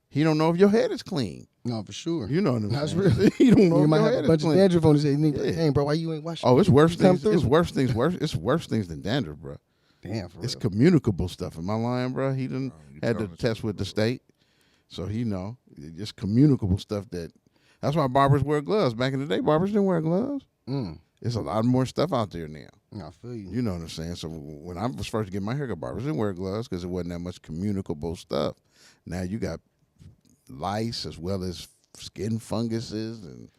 [SPEAKER 2] He don't know if your head is clean.
[SPEAKER 1] No, for sure.
[SPEAKER 2] You know what I'm
[SPEAKER 1] That's
[SPEAKER 2] saying?
[SPEAKER 1] real.
[SPEAKER 2] He don't know
[SPEAKER 1] You
[SPEAKER 2] if
[SPEAKER 1] might
[SPEAKER 2] your
[SPEAKER 1] have
[SPEAKER 2] head
[SPEAKER 1] a bunch
[SPEAKER 2] is
[SPEAKER 1] of
[SPEAKER 2] clean.
[SPEAKER 1] dandruff on his head. And he be like,
[SPEAKER 2] Yeah.
[SPEAKER 1] "Dang, bro, why you ain't washing?"
[SPEAKER 2] Oh, it's worse
[SPEAKER 1] Come
[SPEAKER 2] things.
[SPEAKER 1] through.
[SPEAKER 2] It's worse things. It's worse things than dandruff, bro.
[SPEAKER 1] Damn, for
[SPEAKER 2] It's
[SPEAKER 1] real.
[SPEAKER 2] communicable stuff. Am I lying, bro? He didn't
[SPEAKER 3] you
[SPEAKER 2] had to
[SPEAKER 3] telling the
[SPEAKER 2] test
[SPEAKER 3] truth,
[SPEAKER 2] with the
[SPEAKER 3] bro.
[SPEAKER 2] state, so he know. It's communicable stuff that's why barbers wear gloves. Back in the day, barbers didn't wear gloves. There's a lot more stuff out there now.
[SPEAKER 1] I feel you.
[SPEAKER 2] You know what I'm saying? So when I was first getting my haircut, barbers didn't wear gloves because it wasn't that much communicable stuff. Now you got lice as well as skin funguses, and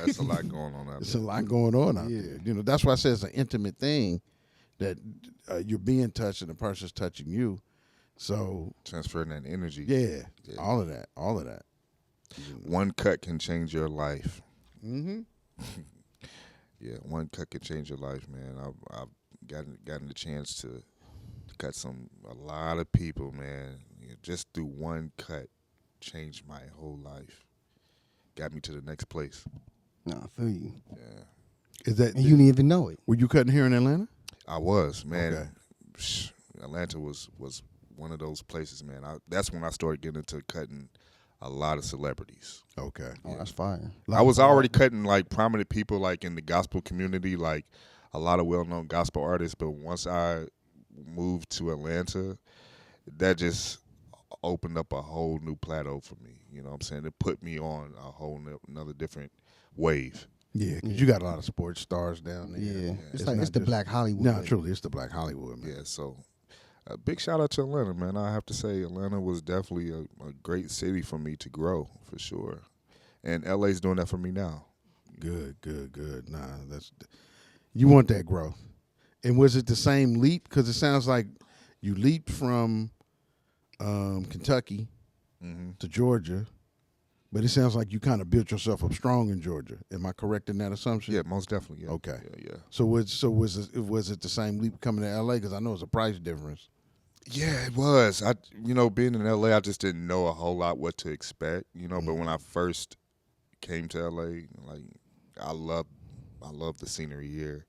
[SPEAKER 3] That's a lot going on out
[SPEAKER 2] there's
[SPEAKER 3] there.
[SPEAKER 2] a lot going on out
[SPEAKER 1] Yeah.
[SPEAKER 2] there. That's why I say it's an intimate thing that you're being touched and the person's touching you. So
[SPEAKER 3] Transferring that energy.
[SPEAKER 2] yeah,
[SPEAKER 3] Yeah.
[SPEAKER 2] all of that.
[SPEAKER 3] One cut can change your life.
[SPEAKER 2] Mm-hmm.
[SPEAKER 3] Yeah, one cut can change your life, man. I've gotten the chance to cut a lot of people, man. Just through one cut, changed my whole life. Got me to the next place.
[SPEAKER 1] No, I feel you.
[SPEAKER 3] Yeah,
[SPEAKER 2] Is that
[SPEAKER 1] And you didn't even know it.
[SPEAKER 2] were you cutting here in Atlanta?
[SPEAKER 3] I was, man.
[SPEAKER 2] Okay.
[SPEAKER 3] Atlanta was one of those places, man. That's when I started getting into cutting a lot of celebrities.
[SPEAKER 2] Okay.
[SPEAKER 1] Oh, that's fire.
[SPEAKER 3] I was already cutting like prominent people, like in the gospel community, like a lot of well-known gospel artists. But once I moved to Atlanta, that just opened up a whole new plateau for me. You know what I'm saying? It put me on a whole another different wave.
[SPEAKER 2] Yeah, because you got a lot of sports stars down there.
[SPEAKER 1] Yeah. It's
[SPEAKER 2] not
[SPEAKER 1] like the
[SPEAKER 2] just-
[SPEAKER 1] Black Hollywood.
[SPEAKER 2] No, truly, it's the Black Hollywood, man.
[SPEAKER 3] Yeah, so a big shout out to Atlanta, man. I have to say Atlanta was definitely a great city for me to grow, for sure. And LA's doing that for me now.
[SPEAKER 2] Good. Nah, you want that growth. And was it the same leap? Because it sounds like you leaped from Kentucky
[SPEAKER 3] Mm-hmm.
[SPEAKER 2] to Georgia, but it sounds like you kind of built yourself up strong in Georgia. Am I correct in that assumption?
[SPEAKER 3] Yeah, most definitely. Yeah.
[SPEAKER 2] Okay.
[SPEAKER 3] Yeah.
[SPEAKER 2] So was it the same leap coming to LA? Because I know it's a price difference.
[SPEAKER 3] Yeah, it was. Being in LA, I just didn't know a whole lot what to expect. But when I first came to LA, like I love the scenery here.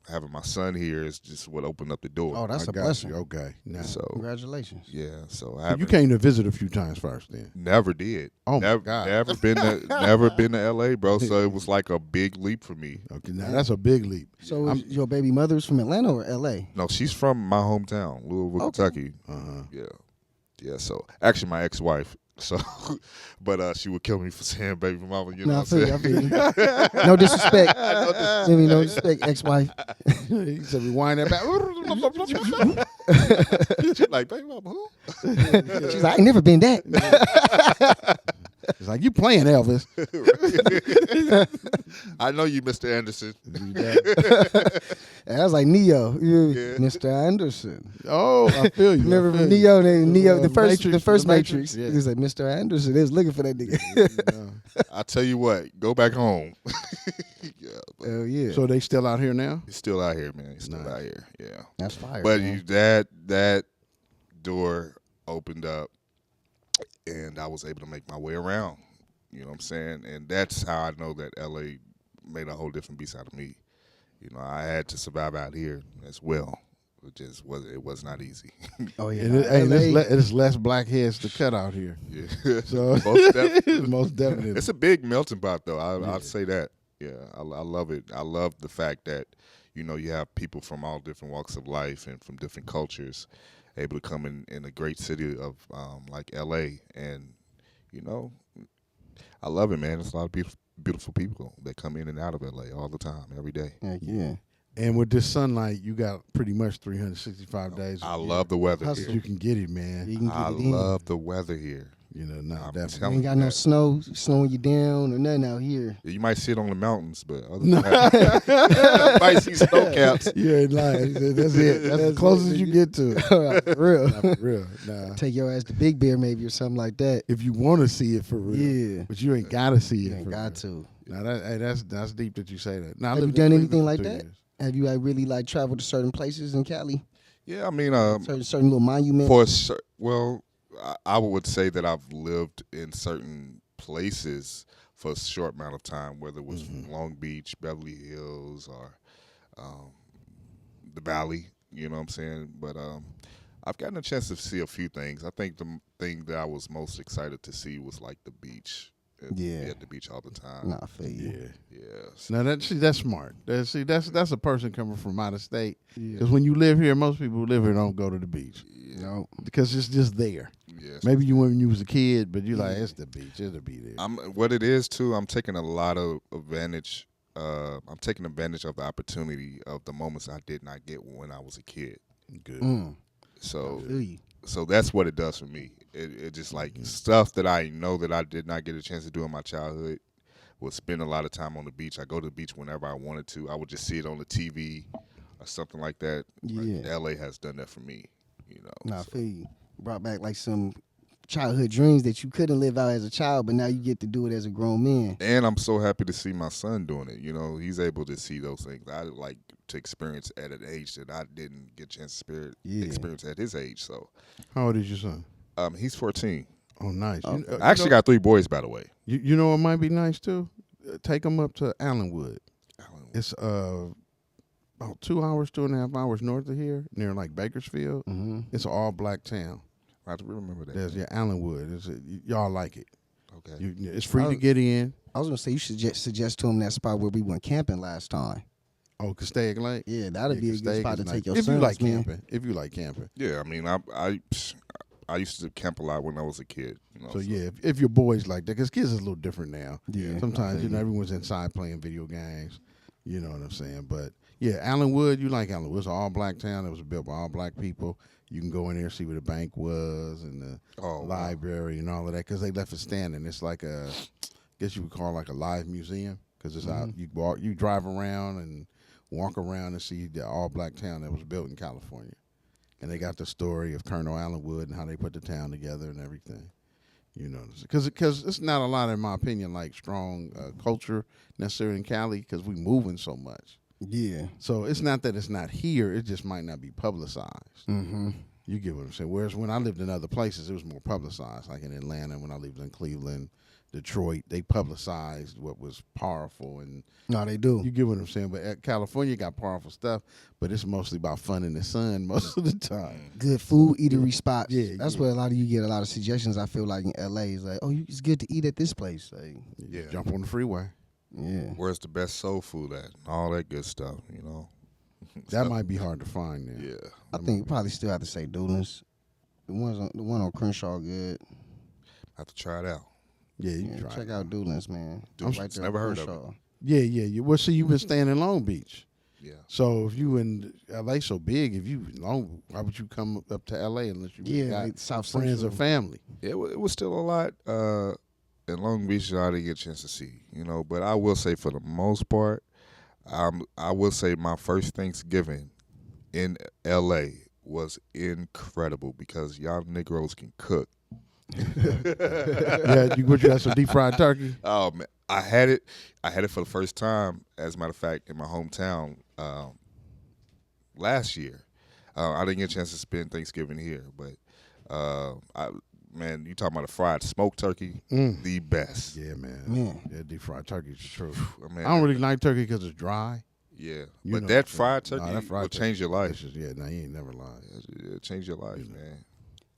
[SPEAKER 3] Having my son here is just what opened up the door.
[SPEAKER 1] Oh, that's
[SPEAKER 2] I
[SPEAKER 1] a
[SPEAKER 2] got
[SPEAKER 1] blessing.
[SPEAKER 2] you. Okay. Now,
[SPEAKER 3] So
[SPEAKER 1] Congratulations.
[SPEAKER 3] yeah, so I
[SPEAKER 2] you
[SPEAKER 3] haven't-
[SPEAKER 2] came to visit a few times first, then.
[SPEAKER 3] never did.
[SPEAKER 2] Oh, my
[SPEAKER 3] never,
[SPEAKER 2] God.
[SPEAKER 3] never been to LA, bro. So it was like a big leap for me.
[SPEAKER 2] Okay, now that's a big leap.
[SPEAKER 1] So is your baby mother's from Atlanta or L.A.?
[SPEAKER 3] No, she's from my hometown, Louisville,
[SPEAKER 1] Okay.
[SPEAKER 3] Kentucky. Yeah. So actually, my ex-wife. So, but she would kill me for saying baby mama. You know
[SPEAKER 1] No, I
[SPEAKER 3] what I'm
[SPEAKER 1] feel you.
[SPEAKER 3] saying?
[SPEAKER 1] I feel you. No disrespect. No disrespect, ex-wife.
[SPEAKER 2] He said, rewind that back.
[SPEAKER 3] She's like, baby mama, who?
[SPEAKER 1] She's like, I ain't never been that.
[SPEAKER 2] It's like, you playing Elvis.
[SPEAKER 3] I know you, Mr. Anderson.
[SPEAKER 1] And I was like, Neo,
[SPEAKER 3] Yeah.
[SPEAKER 1] Mr. Anderson.
[SPEAKER 2] Oh, I feel you.
[SPEAKER 1] Remember
[SPEAKER 2] I
[SPEAKER 1] from
[SPEAKER 2] feel
[SPEAKER 1] Neo,
[SPEAKER 2] you.
[SPEAKER 1] Neo, the
[SPEAKER 2] Matrix,
[SPEAKER 1] first
[SPEAKER 2] the
[SPEAKER 1] Matrix.
[SPEAKER 2] Yeah.
[SPEAKER 1] He was like, Mr. Anderson. They was looking for that nigga.
[SPEAKER 3] I tell you what, go back home. Yeah, but
[SPEAKER 1] Oh yeah.
[SPEAKER 2] So they still out here now?
[SPEAKER 3] he's still out here, man. He's still
[SPEAKER 2] Nice.
[SPEAKER 3] out here. Yeah.
[SPEAKER 1] That's fire.
[SPEAKER 3] But
[SPEAKER 1] man.
[SPEAKER 3] that door opened up, and I was able to make my way around. You know what I'm saying? And that's how I know that LA made a whole different beast out of me. I had to survive out here as well. It was not easy.
[SPEAKER 1] Oh yeah.
[SPEAKER 2] And hey,
[SPEAKER 1] LA,
[SPEAKER 2] there's less black heads to cut out here.
[SPEAKER 3] Yeah.
[SPEAKER 2] So
[SPEAKER 3] Most definitely.
[SPEAKER 2] most definitely.
[SPEAKER 3] It's a big melting pot, though. I'd say that. Yeah, I love it. I love the fact that you have people from all different walks of life and from different cultures able to come in a great city of like LA, and I love it, man. There's a lot of beautiful people that come in and out of LA all the time, every day.
[SPEAKER 1] Heck yeah.
[SPEAKER 2] And with this sunlight, you got pretty much 365 days.
[SPEAKER 3] I love the weather
[SPEAKER 1] Hustle.
[SPEAKER 3] here.
[SPEAKER 2] You can get it, man.
[SPEAKER 1] You can get
[SPEAKER 3] I
[SPEAKER 1] it in.
[SPEAKER 3] love the weather here.
[SPEAKER 2] No,
[SPEAKER 3] I'm
[SPEAKER 2] definitely.
[SPEAKER 1] You
[SPEAKER 3] telling
[SPEAKER 1] ain't got no
[SPEAKER 3] that.
[SPEAKER 1] snow slowing you down or nothing out here.
[SPEAKER 3] You might see it on the mountains, but other than that, you might see snow caps.
[SPEAKER 2] You ain't lying. That's it. That's the closest you get to it.
[SPEAKER 1] For real.
[SPEAKER 2] Not for real. Nah.
[SPEAKER 1] Take your ass to Big Bear maybe or something like that.
[SPEAKER 2] If you want to see it for real.
[SPEAKER 1] Yeah.
[SPEAKER 2] But you ain't got to see
[SPEAKER 1] You
[SPEAKER 2] it
[SPEAKER 1] ain't
[SPEAKER 2] for
[SPEAKER 1] got
[SPEAKER 2] real.
[SPEAKER 1] to.
[SPEAKER 2] Now that's deep that you say that. Now, I
[SPEAKER 1] Have you
[SPEAKER 2] lived in
[SPEAKER 1] done
[SPEAKER 2] Cleveland
[SPEAKER 1] anything
[SPEAKER 2] for
[SPEAKER 1] like
[SPEAKER 2] 2
[SPEAKER 1] that?
[SPEAKER 2] years.
[SPEAKER 1] Have you really traveled to certain places in Cali?
[SPEAKER 3] Yeah, I mean,
[SPEAKER 1] Certain little monuments?
[SPEAKER 3] I would say that I've lived in certain places for a short amount of time, whether it was Long Beach, Beverly Hills, or the Valley. You know what I'm saying? But I've gotten a chance to see a few things. I think the thing that I was most excited to see was like the beach.
[SPEAKER 1] Yeah.
[SPEAKER 3] Be at the beach all the time.
[SPEAKER 1] Nah, I feel you.
[SPEAKER 2] Yeah.
[SPEAKER 3] Yeah.
[SPEAKER 2] Now that's smart. That's a person coming from out of state.
[SPEAKER 1] Yeah.
[SPEAKER 2] Because when you live here, most people who live here don't go to the beach
[SPEAKER 1] No.
[SPEAKER 2] because it's just there.
[SPEAKER 3] Yes.
[SPEAKER 2] Maybe you when you was a kid, but you like it's the beach. It'll be there.
[SPEAKER 3] What it is too. I'm taking a lot of advantage. I'm taking advantage of the opportunity of the moments I did not get when I was a kid.
[SPEAKER 2] Good.
[SPEAKER 3] So,
[SPEAKER 1] I feel you.
[SPEAKER 3] so that's what it does for me. It just like stuff that I know that I did not get a chance to do in my childhood. Would spend a lot of time on the beach. I go to the beach whenever I wanted to. I would just see it on the TV or something like that.
[SPEAKER 1] Yeah.
[SPEAKER 3] LA has done that for me.
[SPEAKER 1] Nah, I
[SPEAKER 3] so.
[SPEAKER 1] feel you. Brought back like some childhood dreams that you couldn't live out as a child, but now you get to do it as a grown man.
[SPEAKER 3] And I'm so happy to see my son doing it. He's able to see those things. I like to experience at an age that I didn't get a chance to experience at his age. So,
[SPEAKER 2] How old is your son?
[SPEAKER 3] he's 14.
[SPEAKER 2] Oh, nice.
[SPEAKER 1] Okay.
[SPEAKER 3] I actually got 3 boys, by the way.
[SPEAKER 2] You know what might be nice too? Take them up to Allenwood. It's about 2 hours, 2.5 hours north of here, near like Bakersfield.
[SPEAKER 1] Mm-hmm.
[SPEAKER 2] It's an all black town.
[SPEAKER 3] I have to remember that.
[SPEAKER 2] There's Allenwood. Y'all like it.
[SPEAKER 3] Okay.
[SPEAKER 2] It's free to get in.
[SPEAKER 1] I was gonna say you should suggest to him that spot where we went camping last time.
[SPEAKER 2] Oh, Castaic Lake.
[SPEAKER 1] Yeah, that'd be a good
[SPEAKER 2] Castaic
[SPEAKER 1] spot
[SPEAKER 2] is
[SPEAKER 1] to
[SPEAKER 2] nice.
[SPEAKER 1] take your
[SPEAKER 2] if you
[SPEAKER 1] sons,
[SPEAKER 2] like
[SPEAKER 1] man.
[SPEAKER 2] camping. If you like camping.
[SPEAKER 3] Yeah, I mean, I used to camp a lot when I was a kid.
[SPEAKER 2] So yeah, if your boys like that, because kids is a little different now.
[SPEAKER 1] Yeah.
[SPEAKER 2] Sometimes everyone's inside playing video games. You know what I'm saying? But yeah, Allenwood, you like Allenwood. It's an all black town. It was built by all black people. You can go in there, see where the bank was and the library and all of that, because they left it standing. It's like I guess you would call it like a live museum, because it's out. You drive around and walk around and see the all black town that was built in California. and they got the story of Colonel Allen Wood and how they put the town together and everything. You know, because it's not a lot, in my opinion, like strong culture necessarily in Cali because we moving so much.
[SPEAKER 1] Yeah.
[SPEAKER 2] So it's not that it's not here; it just might not be publicized.
[SPEAKER 1] Mm-hmm.
[SPEAKER 2] You get what I'm saying? Whereas when I lived in other places, it was more publicized. Like in Atlanta, when I lived in Cleveland, Detroit, they publicized what was powerful, and
[SPEAKER 1] No, they do.
[SPEAKER 2] you get what I'm saying. But California got powerful stuff, but it's mostly about fun in the sun most of the time.
[SPEAKER 1] Good food, eatery spots.
[SPEAKER 2] Yeah,
[SPEAKER 1] That's
[SPEAKER 2] yeah.
[SPEAKER 1] where a lot of you get a lot of suggestions. I feel like in LA, it's like, oh, it's good to eat at this place. Like,
[SPEAKER 3] Yeah.
[SPEAKER 2] Jump on the freeway.
[SPEAKER 1] yeah.
[SPEAKER 3] Where's the best soul food at? All that good stuff, you know.
[SPEAKER 2] That might be hard to find there.
[SPEAKER 3] Yeah.
[SPEAKER 1] I think you probably still have to say Doolins. The one on Crenshaw, good.
[SPEAKER 3] Have to try it out.
[SPEAKER 2] Yeah, you
[SPEAKER 1] Yeah,
[SPEAKER 2] can try
[SPEAKER 1] check
[SPEAKER 2] it.
[SPEAKER 1] out Doolins, man.
[SPEAKER 3] Doolins,
[SPEAKER 1] Right there
[SPEAKER 3] never
[SPEAKER 1] on
[SPEAKER 3] heard of
[SPEAKER 1] Crenshaw.
[SPEAKER 2] Yeah. Well, see, you've been staying in Long Beach.
[SPEAKER 3] Yeah.
[SPEAKER 2] So if you in LA so big, if you long, why would you come up to LA unless you
[SPEAKER 1] Yeah,
[SPEAKER 2] got
[SPEAKER 1] like South
[SPEAKER 2] friends or
[SPEAKER 1] Central.
[SPEAKER 2] family?
[SPEAKER 3] It was still a lot in Long Beach that I didn't get a chance to see, you know. But I will say, for the most part, I will say my first Thanksgiving in L.A. was incredible because y'all Negroes can cook.
[SPEAKER 2] Yeah, you got some deep fried turkey.
[SPEAKER 3] Oh man, I had it for the first time. As a matter of fact, in my hometown last year. I didn't get a chance to spend Thanksgiving here, but man, you talking about a fried smoked turkey, the best.
[SPEAKER 2] Yeah, man.
[SPEAKER 1] Man.
[SPEAKER 2] Yeah, deep fried turkey is true.
[SPEAKER 3] Man,
[SPEAKER 2] I don't really like turkey because it's dry.
[SPEAKER 3] yeah,
[SPEAKER 2] You
[SPEAKER 3] but
[SPEAKER 2] know,
[SPEAKER 3] that
[SPEAKER 2] so-
[SPEAKER 3] fried
[SPEAKER 2] nah,
[SPEAKER 3] turkey
[SPEAKER 2] that fried
[SPEAKER 3] will
[SPEAKER 2] turkey
[SPEAKER 3] change your life.
[SPEAKER 2] delicious. Yeah, no, you ain't never lied.
[SPEAKER 3] It'll change your life, man.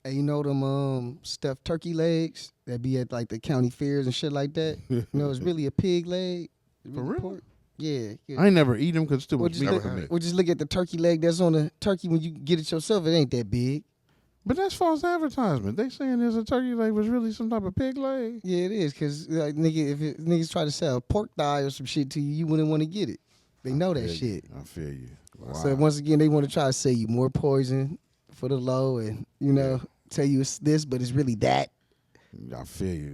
[SPEAKER 1] Hey, you know them stuffed turkey legs that be at like the county fairs and shit like that? You know, it's really a pig leg. It's
[SPEAKER 2] For
[SPEAKER 1] really
[SPEAKER 2] real?
[SPEAKER 1] pork. Yeah.
[SPEAKER 2] I ain't never eat them because it's too
[SPEAKER 1] Or
[SPEAKER 2] much
[SPEAKER 1] just,
[SPEAKER 2] meat
[SPEAKER 3] never
[SPEAKER 1] look,
[SPEAKER 2] for
[SPEAKER 3] had
[SPEAKER 2] me.
[SPEAKER 3] it.
[SPEAKER 1] or just look at the turkey leg that's on the turkey when you get it yourself. It ain't that big.
[SPEAKER 2] But that's false advertisement. They saying there's a turkey leg was really some type of pig leg.
[SPEAKER 1] Yeah, it is. Because like, niggas try to sell pork thigh or some shit to you, you wouldn't want to get it. They know that
[SPEAKER 2] I feel you.
[SPEAKER 1] shit.
[SPEAKER 2] I feel you. Wow.
[SPEAKER 1] So once again, they want to try to sell you more poison for the low and, you know, tell you it's this, but it's really that.
[SPEAKER 2] I feel you.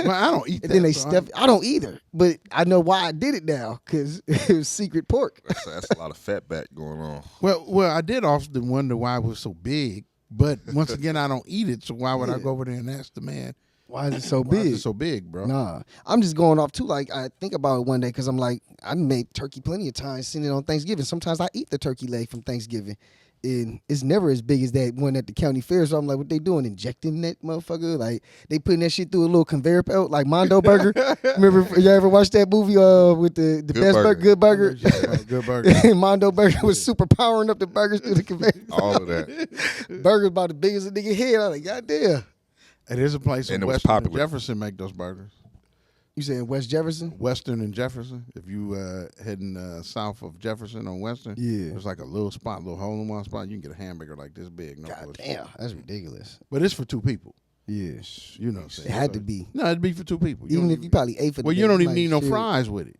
[SPEAKER 2] Well, I don't eat that.
[SPEAKER 1] And then they
[SPEAKER 2] so
[SPEAKER 1] stuff. I don't either, but I know why I did it now because it was secret pork.
[SPEAKER 3] That's a lot of fat back going on.
[SPEAKER 2] Well, I did often wonder why it was so big, but once again, I don't eat it, so why would I
[SPEAKER 1] Yeah.
[SPEAKER 2] go over there and ask the man,
[SPEAKER 1] Why is it so
[SPEAKER 2] why is
[SPEAKER 1] big?
[SPEAKER 2] it so big, bro?
[SPEAKER 1] Nah, I'm just going off too. Like I think about it one day because I'm like, I made turkey plenty of times, seen it on Thanksgiving. Sometimes I eat the turkey leg from Thanksgiving, and it's never as big as that one at the county fair. So I'm like, what they doing? Injecting that motherfucker? Like they putting that shit through a little conveyor belt, like Mondo Burger. Remember, y'all ever watched that movie with the best
[SPEAKER 3] Burger.
[SPEAKER 1] burger, Good Burger?
[SPEAKER 2] Good burger.
[SPEAKER 1] And Mondo Burger was super powering up the burgers through the conveyor.
[SPEAKER 3] All of that.
[SPEAKER 1] Burger about the biggest a nigga head. I'm like, goddamn.
[SPEAKER 2] And there's a place in
[SPEAKER 3] And it was
[SPEAKER 2] Western and
[SPEAKER 3] popular.
[SPEAKER 2] Jefferson make those burgers.
[SPEAKER 1] You saying West Jefferson?
[SPEAKER 2] Western and Jefferson. If you heading south of Jefferson on Western,
[SPEAKER 1] Yeah.
[SPEAKER 2] there's like a little spot, little hole in one spot. You can get a hamburger like this big. No
[SPEAKER 1] God
[SPEAKER 2] bullshit.
[SPEAKER 1] damn, that's ridiculous.
[SPEAKER 2] But it's for two people.
[SPEAKER 1] Yeah.
[SPEAKER 2] You know what I'm saying?
[SPEAKER 1] It had
[SPEAKER 2] So-
[SPEAKER 1] to be.
[SPEAKER 2] No, it'd be for two people.
[SPEAKER 1] Even
[SPEAKER 2] don't
[SPEAKER 1] if you probably ate for the
[SPEAKER 2] Well,
[SPEAKER 1] day,
[SPEAKER 2] you don't even
[SPEAKER 1] like,
[SPEAKER 2] need no
[SPEAKER 1] shit.
[SPEAKER 2] fries with it.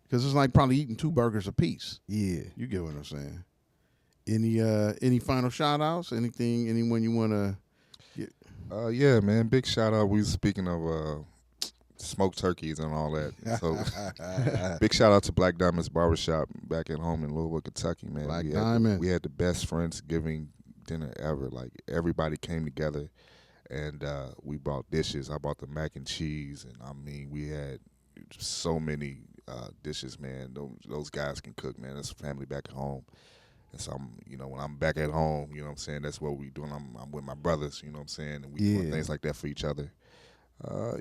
[SPEAKER 2] Because it's like probably eating 2 burgers a piece.
[SPEAKER 1] Yeah.
[SPEAKER 2] You get what I'm saying? Any final shout outs? Anyone you want to get?
[SPEAKER 3] Yeah, man. Big shout out. We was speaking of smoked turkeys and all that. So big shout out to Black Diamonds Barbershop back at home in Louisville, Kentucky, man.
[SPEAKER 2] Black
[SPEAKER 3] we
[SPEAKER 2] Diamond.
[SPEAKER 3] had the best Friendsgiving dinner ever. Like everybody came together and we brought dishes. I brought the mac and cheese, and I mean we had so many dishes, man. Those guys can cook, man. It's a family back at home. And so when I'm back at home, you know what I'm saying, that's what we doing. I'm with my brothers, you know what I'm saying, and we doing
[SPEAKER 1] Yeah.
[SPEAKER 3] things like that for each other.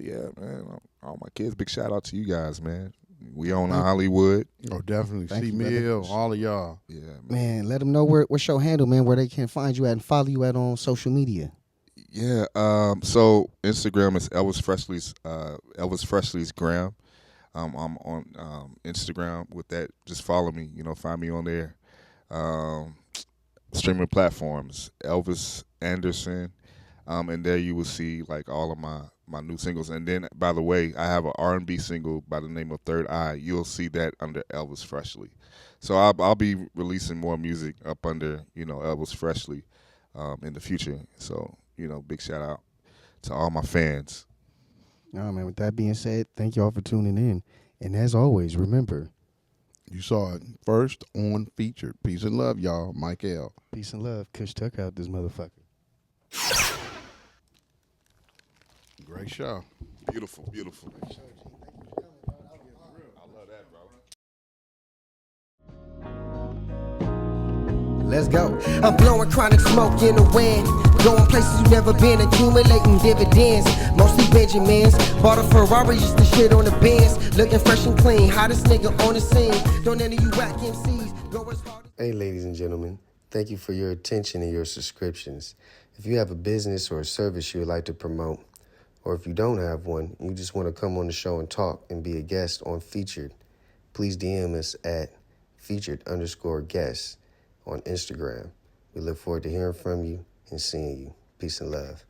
[SPEAKER 3] Yeah, man. All my kids, big shout out to you guys, man. We own Hollywood.
[SPEAKER 2] Oh, definitely.
[SPEAKER 1] Thank
[SPEAKER 2] C
[SPEAKER 1] you, brother.
[SPEAKER 2] Mill, all of y'all.
[SPEAKER 3] Yeah, man.
[SPEAKER 1] Man, let them know what's your handle, man, where they can find you at and follow you at on social media.
[SPEAKER 3] Yeah. So Instagram is Elvis Fresley's gram. I'm on Instagram with that. Just follow me. Find me on there. Streaming platforms, Elvis Anderson, and there you will see like all of my new singles. And then, by the way, I have an R&B single by the name of Third Eye. You'll see that under Elvis Fresley. So I'll be releasing more music up under Elvis Fresley in the future. So big shout out to all my fans.
[SPEAKER 1] All right, man. With that being said, thank y'all for tuning in. And as always, remember,
[SPEAKER 2] You saw it first on Featured. Peace and love, y'all. Mike L.
[SPEAKER 1] Peace and love. Kush Tuck out this motherfucker.
[SPEAKER 2] Great show.
[SPEAKER 3] Beautiful, beautiful. I love that, bro.
[SPEAKER 5] Let's go. I'm blowing chronic smoke in the wind. Going places you never been, accumulating dividends. Mostly Benjamins. Bought a Ferrari just to shit on the Benz. Looking fresh and clean, hottest nigga on the scene. Don't any of you whack MCs go as hard.
[SPEAKER 6] Hey, ladies and gentlemen, thank you for your attention and your subscriptions. If you have a business or a service you would like to promote, or if you don't have one, you just want to come on the show and talk and be a guest on Featured, please DM us at featured_guests on Instagram. We look forward to hearing from you and seeing you. Peace and love.